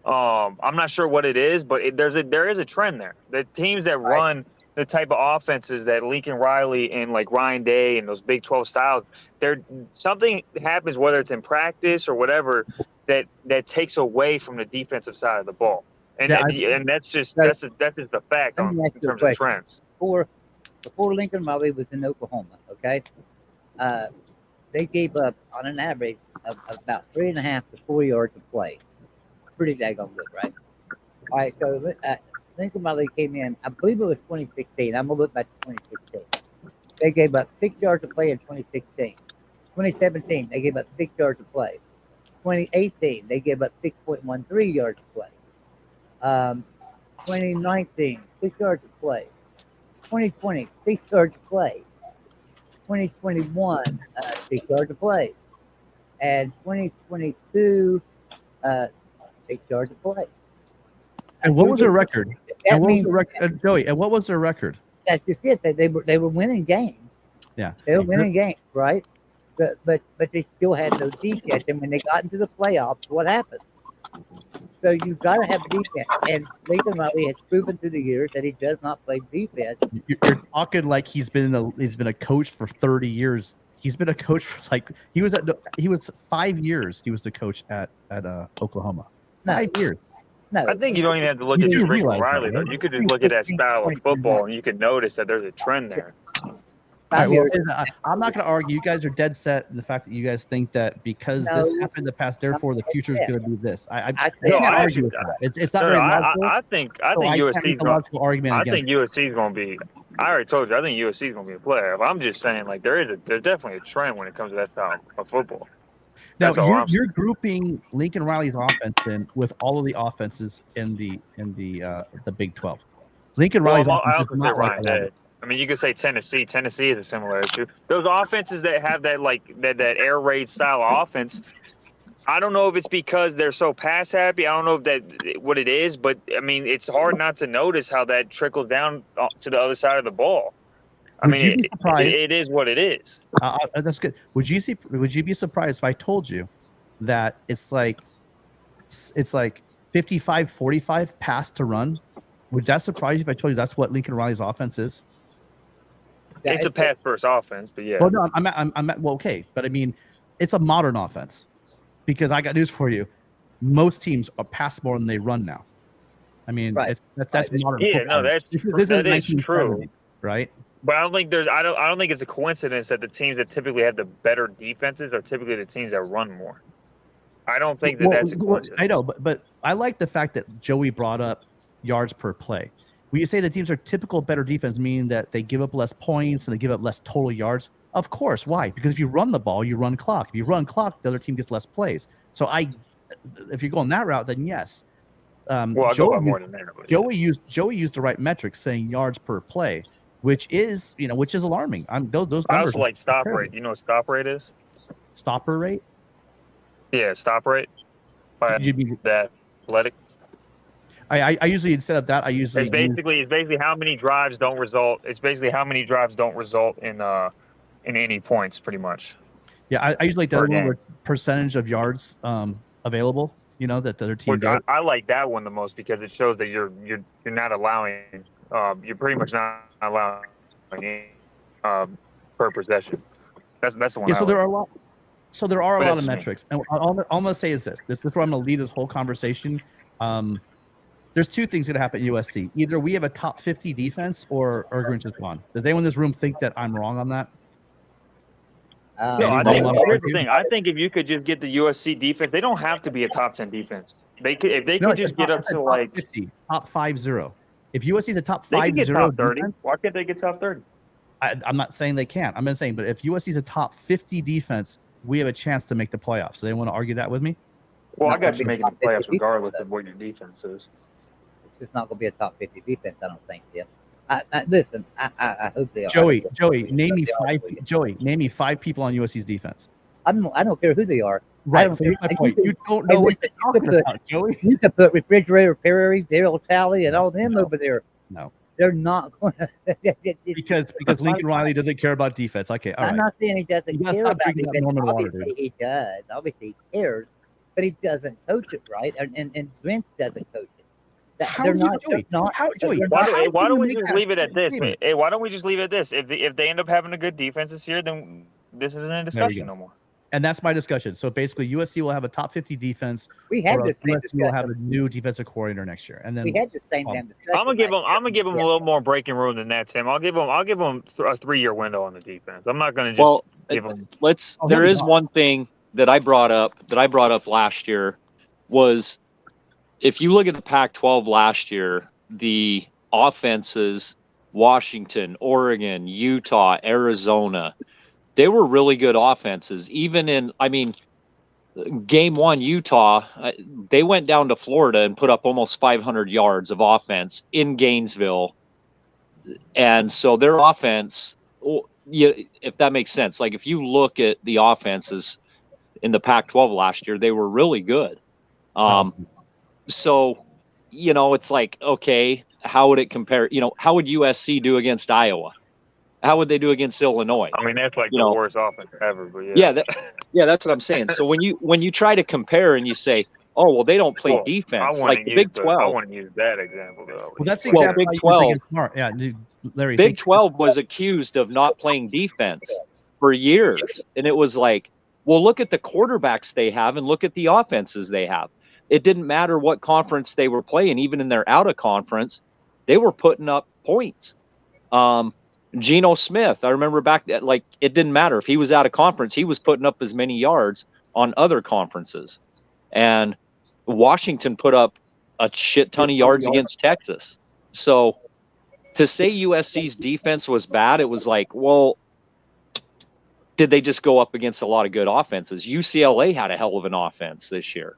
I'm not sure what it is, but there is a trend there. The teams that run the type of offenses that Lincoln Riley and like Ryan Day and those Big 12 styles, something happens, whether it's in practice or whatever, that takes away from the defensive side of the ball. And that's just the fact in terms of trends. Before Lincoln Riley was in Oklahoma, okay, they gave up on an average of about 3.5 to 4 yards of play. Pretty daggone good, right? All right, so Lincoln Riley came in, I believe it was 2016. I'm going to look back to 2016. They gave up 6 yards of play in 2016. 2017, they gave up 6 yards of play. 2018, they gave up 6.13 yards of play. 2019, 6 yards of play. 2020, 6 yards of play. 2021, 6 yards of play. And 2022, 6 yards of play. And what was their record? That means, Joey, and what was their record? That's just it. They were winning games. Yeah. They were winning games, right? But they still had no defense. And when they got into the playoffs, what happened? So you've got to have defense. And Lincoln Riley has proven through the years that he does not play defense. You're talking like he's been a coach for 30 years. He's been a coach for he was 5 years. He was the coach at Oklahoma. 5 years. No, I think you don't even have to look at just Lincoln Riley, though. You could just look at that style of football, and you could notice that there's a trend there. I'm not going to argue. You guys are dead set in the fact that you guys think that because this happened in the past, therefore the future is going to be this. I can't argue with that. It's not very logical. I think USC is going to be. I already told you. I think USC is going to be a player. But I'm just saying, like there's definitely a trend when it comes to that style of football. Now you're grouping Lincoln Riley's offense in with all of the offenses in the Big 12. Lincoln Riley's offense is not like that. I mean, you could say Tennessee. Tennessee is a similar issue. Those offenses that have that that air raid style of offense, I don't know if it's because they're so pass happy. I don't know if that what it is, but I mean, it's hard not to notice how that trickles down to the other side of the ball. I mean, it is what it is. That's good. Would you be surprised if I told you that it's like 55-45 pass to run? Would that surprise you if I told you that's what Lincoln Riley's offense is? It's a pass first offense, but yeah. Well, no, well, okay, but I mean, it's a modern offense because I got news for you. Most teams are pass more than they run now. I mean, that's modern. Yeah, football. No, that is true, right? But I don't think I don't think it's a coincidence that the teams that typically have the better defenses are typically the teams that run more. I don't think that's a coincidence. I know, but I like the fact that Joey brought up yards per play. When you say the teams are typical better defense, meaning that they give up less points and they give up less total yards, of course. Why? Because if you run the ball, you run clock. If you run clock, the other team gets less plays. So if you're going that route, then yes. Joey used the right metrics, saying yards per play, which is alarming. Those I also like stop rate. You know what stop rate is? Stopper rate? Yeah, stop rate. That athletic. I usually, instead of that, it's basically how many drives don't result. It's basically how many drives don't result in any points, pretty much. Yeah, I usually like the other one, percentage of yards available. You know that the other team does. I like that one the most because it shows that you're not allowing. You're pretty much not allowing per possession. That's the one. Yeah, there are a lot. So there are a lot of metrics, and all I'm going to say is this. This is where I'm going to lead this whole conversation. There's two things that happen at USC. Either we have a top 50 defense or Grinch is gone. Does anyone in this room think that I'm wrong on that? No, I Anybody think wanna here's the argue? thing. I think if you could just get the USC defense, they don't have to be a top 10 defense. They could if they No, could it's just get up it's a to top like 50, top 50. If USC is a top they 50 could get top 30. defense, Why can't they get top 30? I'm not saying they can't. I'm just saying, but if USC is a top 50 defense, we have a chance to make the playoffs. So they want to argue that with me? Well, I Not got gonna you be making the top 50 playoffs defense, regardless though. of what your defense is. It's just not going to be a top 50 defense, I don't think, Tim. Listen, I hope they are. Joey, I hope name me they are. five. Joey, name me 5 people on USC's defense. I don't care who they are. Right. don't So care. here's my And point. You don't know what you're talking about, Joey. You could put Refrigerator Perry, Daryl Talley, and all them over there. No. They're not going to. Because Lincoln Riley doesn't care about defense. Okay, all I'm right. not saying he doesn't You gotta care stop about drinking that defense. Norman water, Obviously dude. he does. Obviously he cares, but he doesn't coach it right, and Vince doesn't coach it. How They're do you, not. Joey? They're not. How, Joey? they're Why, not- do, why can don't you we make just that leave it at this? statement? Hey, why don't we just leave it at this? If they end up having a good defense this year, then this isn't a discussion no more. And that's my discussion. So basically, USC will have a top 50 defense, We had or the same USC will have discussion. a new defensive coordinator next year. And then We had the same Oh. damn discussion. I'm gonna give them. last year. I'm gonna give them a little more breaking room than that, Tim. I'll give them a 3-year window on the defense. I'm not gonna just Well, give them. let's. Oh, There maybe is not. one thing that I brought up last year was if you look at the Pac-12 last year, the offenses, Washington, Oregon, Utah, Arizona, they were really good offenses. Even in, I mean, game one, Utah, they went down to Florida and put up almost 500 yards of offense in Gainesville. And so their offense, if that makes sense, like if you look at the offenses in the Pac-12 last year, they were really good. So, it's like, okay, how would it compare? How would USC do against Iowa? How would they do against Illinois? I mean, that's like You the know. worst offense ever. But yeah. Yeah, that's what I'm saying. So when you try to compare and you say, oh, well, they don't play Well, defense I like want the to Big use I 12. want to use that example though. well, that's the Well, example Big how you 12 think it's smart. Yeah, dude, Larry. Big 12 was accused of not playing defense for years. And it was like, well, look at the quarterbacks they have and look at the offenses they have. It didn't matter what conference they were playing, even in their out of conference, they were putting up points. Geno Smith, I remember back that, like, it didn't matter if he was out of conference, he was putting up as many yards on other conferences. And Washington put up a shit ton of yards against Texas. So to say USC's defense was bad, it was like, well, did they just go up against a lot of good offenses? UCLA had a hell of an offense this year,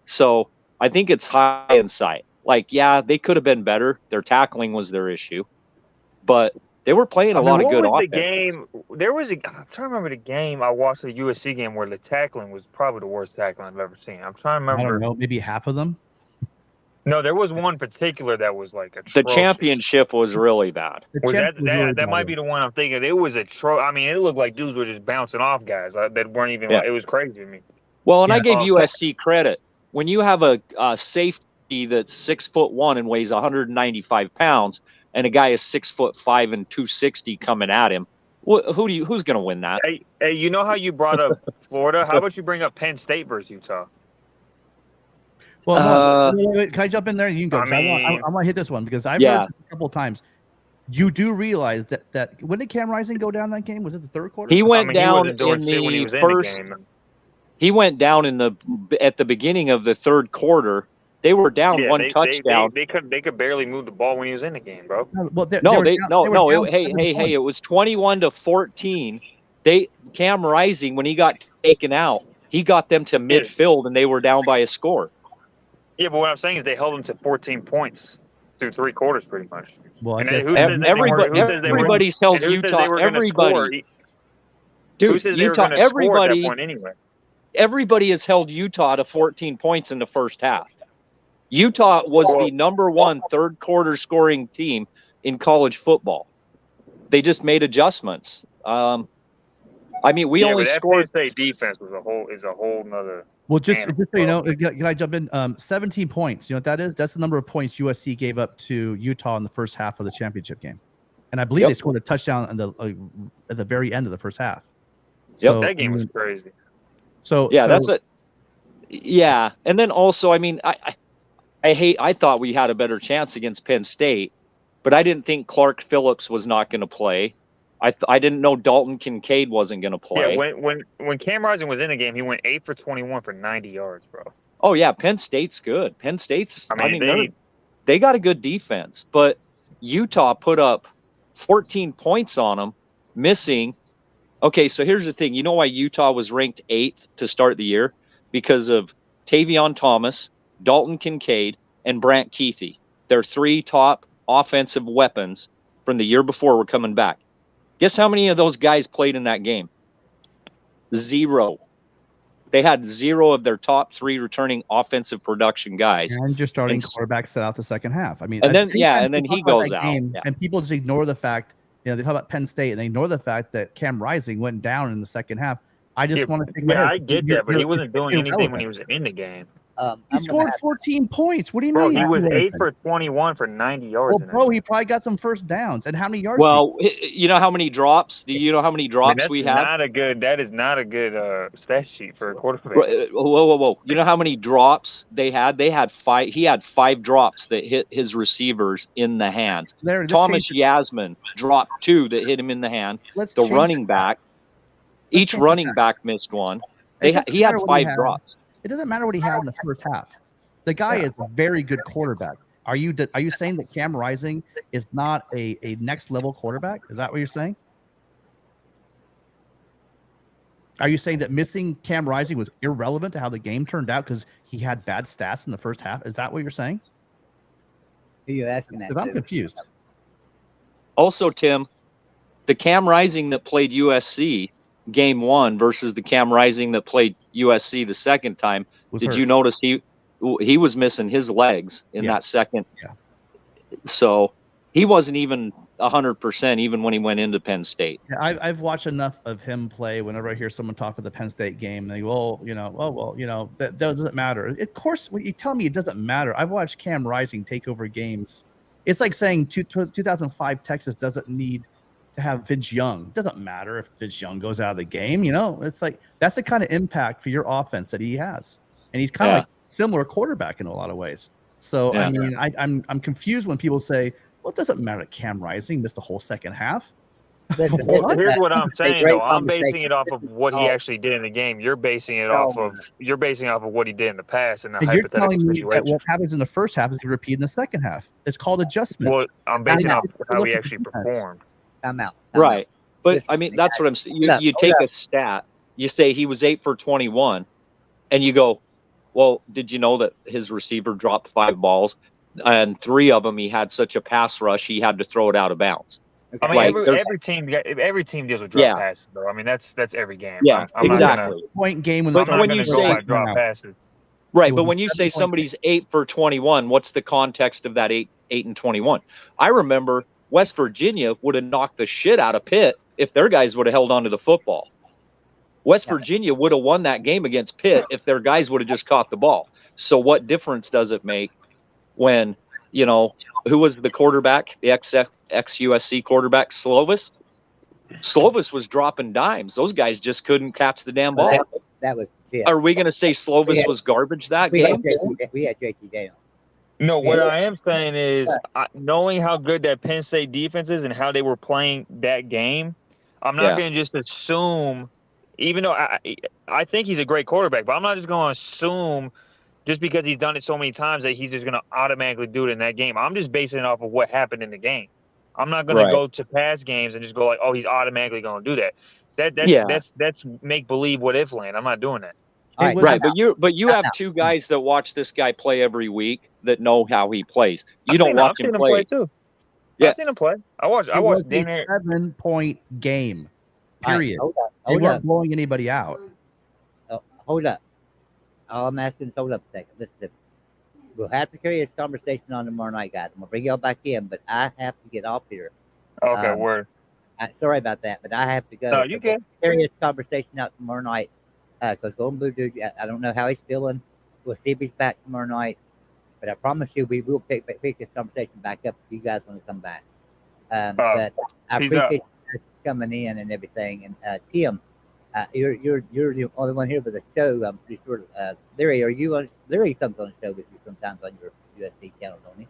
So I think it's hindsight. Like, yeah, they could have been better. Their tackling was their issue, but they were playing a lot of good What was offenses. the game? I'm trying to remember the game I watched, the USC game where the tackling was probably the worst tackling I've ever seen. I'm trying to I don't remember. know, maybe half of them. No, there was one particular that was like The atrocious. championship was really bad. The Was champ that was really that might bad. be the one I'm thinking. It was I mean, it looked like dudes were just bouncing off guys that weren't even. Yeah. It was crazy to me. Well, and I Yeah. gave USC credit. When you have a safety that's 6'1" and weighs 195 pounds, and a guy is 6'5" and 260 coming at him, who's going to win that? Hey, you know how you brought up Florida? How about you bring up Penn State versus Utah? Well, wait, can I jump in there? You can go. I 'cause I mean- want to hit this one because I've Yeah. heard a couple of times. You do realize that when did Cam Rising go down that game? Was it the third quarter? He went I mean, down he wasn't doing in shit when he was the in the first. game. He went down at the beginning of the third quarter. They were down one touchdown. They could barely move the ball when he was in the game, bro. Well, they No, were down- they were down Hey, 7 hey, points. it was 21-14. Cam Rising, when he got taken out, he got them to midfield and they were down by a score. Yeah, but what I'm saying is they held him to 14 points through 3 quarters, pretty much. Well, I And guess- who says they weren't- who says they weren't- Everybody's held and who says Utah. they were gonna score? Everybody, Who dude, says they were Utah. going to score at that Everybody, point anyway? everybody has held Utah to 14 points in the first half. Utah was the number one third quarter scoring team in college football. They just made adjustments. I mean, we only but that scored. Penn State defense was a whole nother. Well, just Man, so you know, can I jump in? 17 points. You know what that is? That's the number of points USC gave up to Utah in the first half of the championship game, and I believe they scored a touchdown at the very end of the first half. So, That game was crazy. So Yeah, so- that's it. Yeah, and then also, I mean, I thought we had a better chance against Penn State, but I didn't think Clark Phillips was not going to play. I didn't know Dalton Kincaid wasn't going to play. Yeah, when Cam Rising was in the game, he went 8 for 21 for 90 yards, bro. Oh yeah, Penn State's good. Penn State's. I mean, they got a good defense, but Utah put up 14 points on them, missing. Okay, so here's the thing. You know why Utah was ranked 8th to start the year? Because of Tavion Thomas, Dalton Kincaid, and Brant Keithy. Their 3 top offensive weapons from the year before were coming back. Guess how many of those guys played in that game? 0. They had 0 of their top 3 returning offensive production guys. And your starting quarterback set out the second half. I mean, and then he goes out. And people just ignore the fact, they talk about Penn State and they ignore the fact that Cam Rising went down in the second half. I just want to think. Yeah, I get that, but he wasn't doing anything when he was in the game. He scored 14 points. What do you mean? He was 8 for 21 for 90 yards. Well, bro, he probably got some first downs. And how many yards? Well, you know how many drops? Do you know how many drops we have? That is not a good stat sheet for a quarterback. Whoa! You know how many drops they had? They had 5. He had 5 drops that hit his receivers in the hands. Thomas Yasmin dropped 2 that hit him in the hand. The running back, each running back missed one. He had 5 drops. It doesn't matter what he had in the first half. The guy is a very good quarterback. Are you saying that Cam Rising is not a next level quarterback? Is that what you're saying? Are you saying that missing Cam Rising was irrelevant to how the game turned out because he had bad stats in the first half? Is that what you're saying? Who are you asking that? Because I'm confused. Also, Tim, the Cam Rising that played USC game 1 versus the Cam Rising that played USC the second time. Did you notice he was missing his legs in that second? Yeah. So he wasn't even 100% even when he went into Penn State. Yeah, I've watched enough of him play. Whenever I hear someone talk about the Penn State game, they go, that doesn't matter. Of course, when you tell me it doesn't matter, I've watched Cam Rising take over games. It's like saying 2005 Texas doesn't need to have Vince Young. It doesn't matter if Vince Young goes out of the game. It's like that's the kind of impact for your offense that he has, and he's kind of like similar quarterback in a lot of ways. So I mean, I'm confused when people say, "Well, it doesn't matter." Cam Rising missed the whole second half. Here's what I'm saying though. I'm basing it off of what he actually did in the game. You're basing it off of what he did in the past in the hypothetical situation. That what happens in the first half is repeated in the second half. It's called adjustments. Well, I'm basing it off how he actually performed. I'm out. Right. But I mean, that's what I'm saying. You take a stat, you say he was 8 for 21, and you go, well, did you know that his receiver dropped 5 balls and 3 of them he had such a pass rush he had to throw it out of bounds? Okay. I mean, every team deals with drop passes, though. I mean, that's every game. Yeah, exactly. Point game when when you say drop passes. Right, but when you say somebody's 8 for 21, what's the context of that 8 and 21? I remember West Virginia would have knocked the shit out of Pitt if their guys would have held on to the football. West Virginia would have won that game against Pitt if their guys would have just caught the ball. So what difference does it make when, who was the quarterback, the ex-USC quarterback, Slovis? Slovis was dropping dimes. Those guys just couldn't catch the damn ball. That was Are we going to say Slovis was garbage that game? We had JT Daniels. No, what I am saying is, knowing how good that Penn State defense is and how they were playing that game, I'm not going to just assume, even though I think he's a great quarterback, but I'm not just going to assume just because he's done it so many times that he's just going to automatically do it in that game. I'm just basing it off of what happened in the game. I'm not going to go to past games and just go like, oh, he's automatically going to do that. That's make believe what if land. I'm not doing that. Right, but you have 2 guys that watch this guy play every week that know how he plays. You don't watch him play too. Yeah, I've seen him play. I watched. A 7-point game. Period. They weren't blowing anybody out. Hold up. All I'm asking is hold up a second. Listen, we'll have to carry this conversation on tomorrow night, guys. I'm gonna bring y'all back in, but I have to get off here. Okay, word. Sorry about that, but I have to go. No, you can carry this conversation out tomorrow night. Because Golden Blue Dude, I don't know how he's feeling. We'll see if he's back tomorrow night. But I promise you, we will pick this conversation back up if you guys want to come back. But I appreciate you guys coming in and everything. And Tim, you're the only one here for the show. I'm pretty sure. Larry comes on the show with you sometimes on your USC channel, don't he?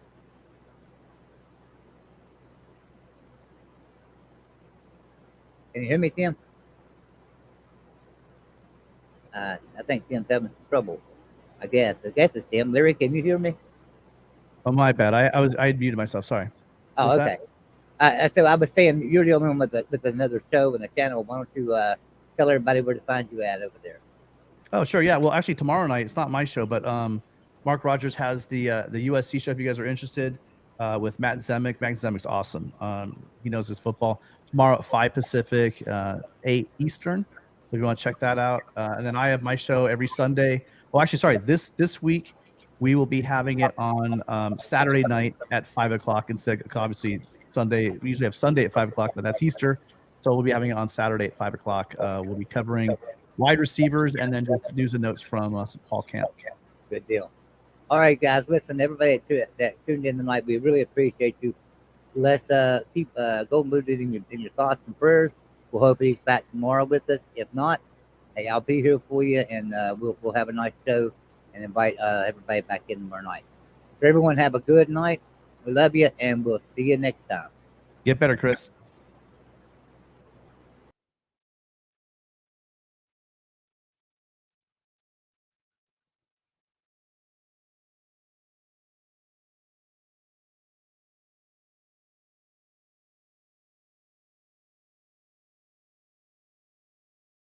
Can you hear me, Tim? I think Tim's having some trouble. I guess it's Tim. Larry, can you hear me? Oh, my bad. I had muted myself. Sorry. Oh, What's okay. that? So I was saying you're the only one with another show and a channel. Why don't you tell everybody where to find you at over there? Oh, sure. Yeah. Well, actually, tomorrow night, it's not my show, but Mark Rogers has the USC show if you guys are interested with Matt Zemek. Matt Zemek's awesome. He knows his football. Tomorrow at 5 Pacific, 8 Eastern. If you want to check that out. And then I have my show every Sunday. Well, actually, sorry. This week, we will be having it on Saturday night at 5 o'clock instead. Obviously, Sunday. We usually have Sunday at 5 o'clock, but that's Easter. So we'll be having it on Saturday at 5 o'clock. We'll be covering wide receivers and then just news and notes from Paul Camp. Good deal. All right, guys. Listen, everybody that tuned in tonight, we really appreciate you. Let's keep Golden Blue in your thoughts and prayers. We'll hope he's back tomorrow with us. If not, hey, I'll be here for you, and we'll have a nice show and invite everybody back in tomorrow night. So everyone have a good night. We love you, and we'll see you next time. Get better, Chris.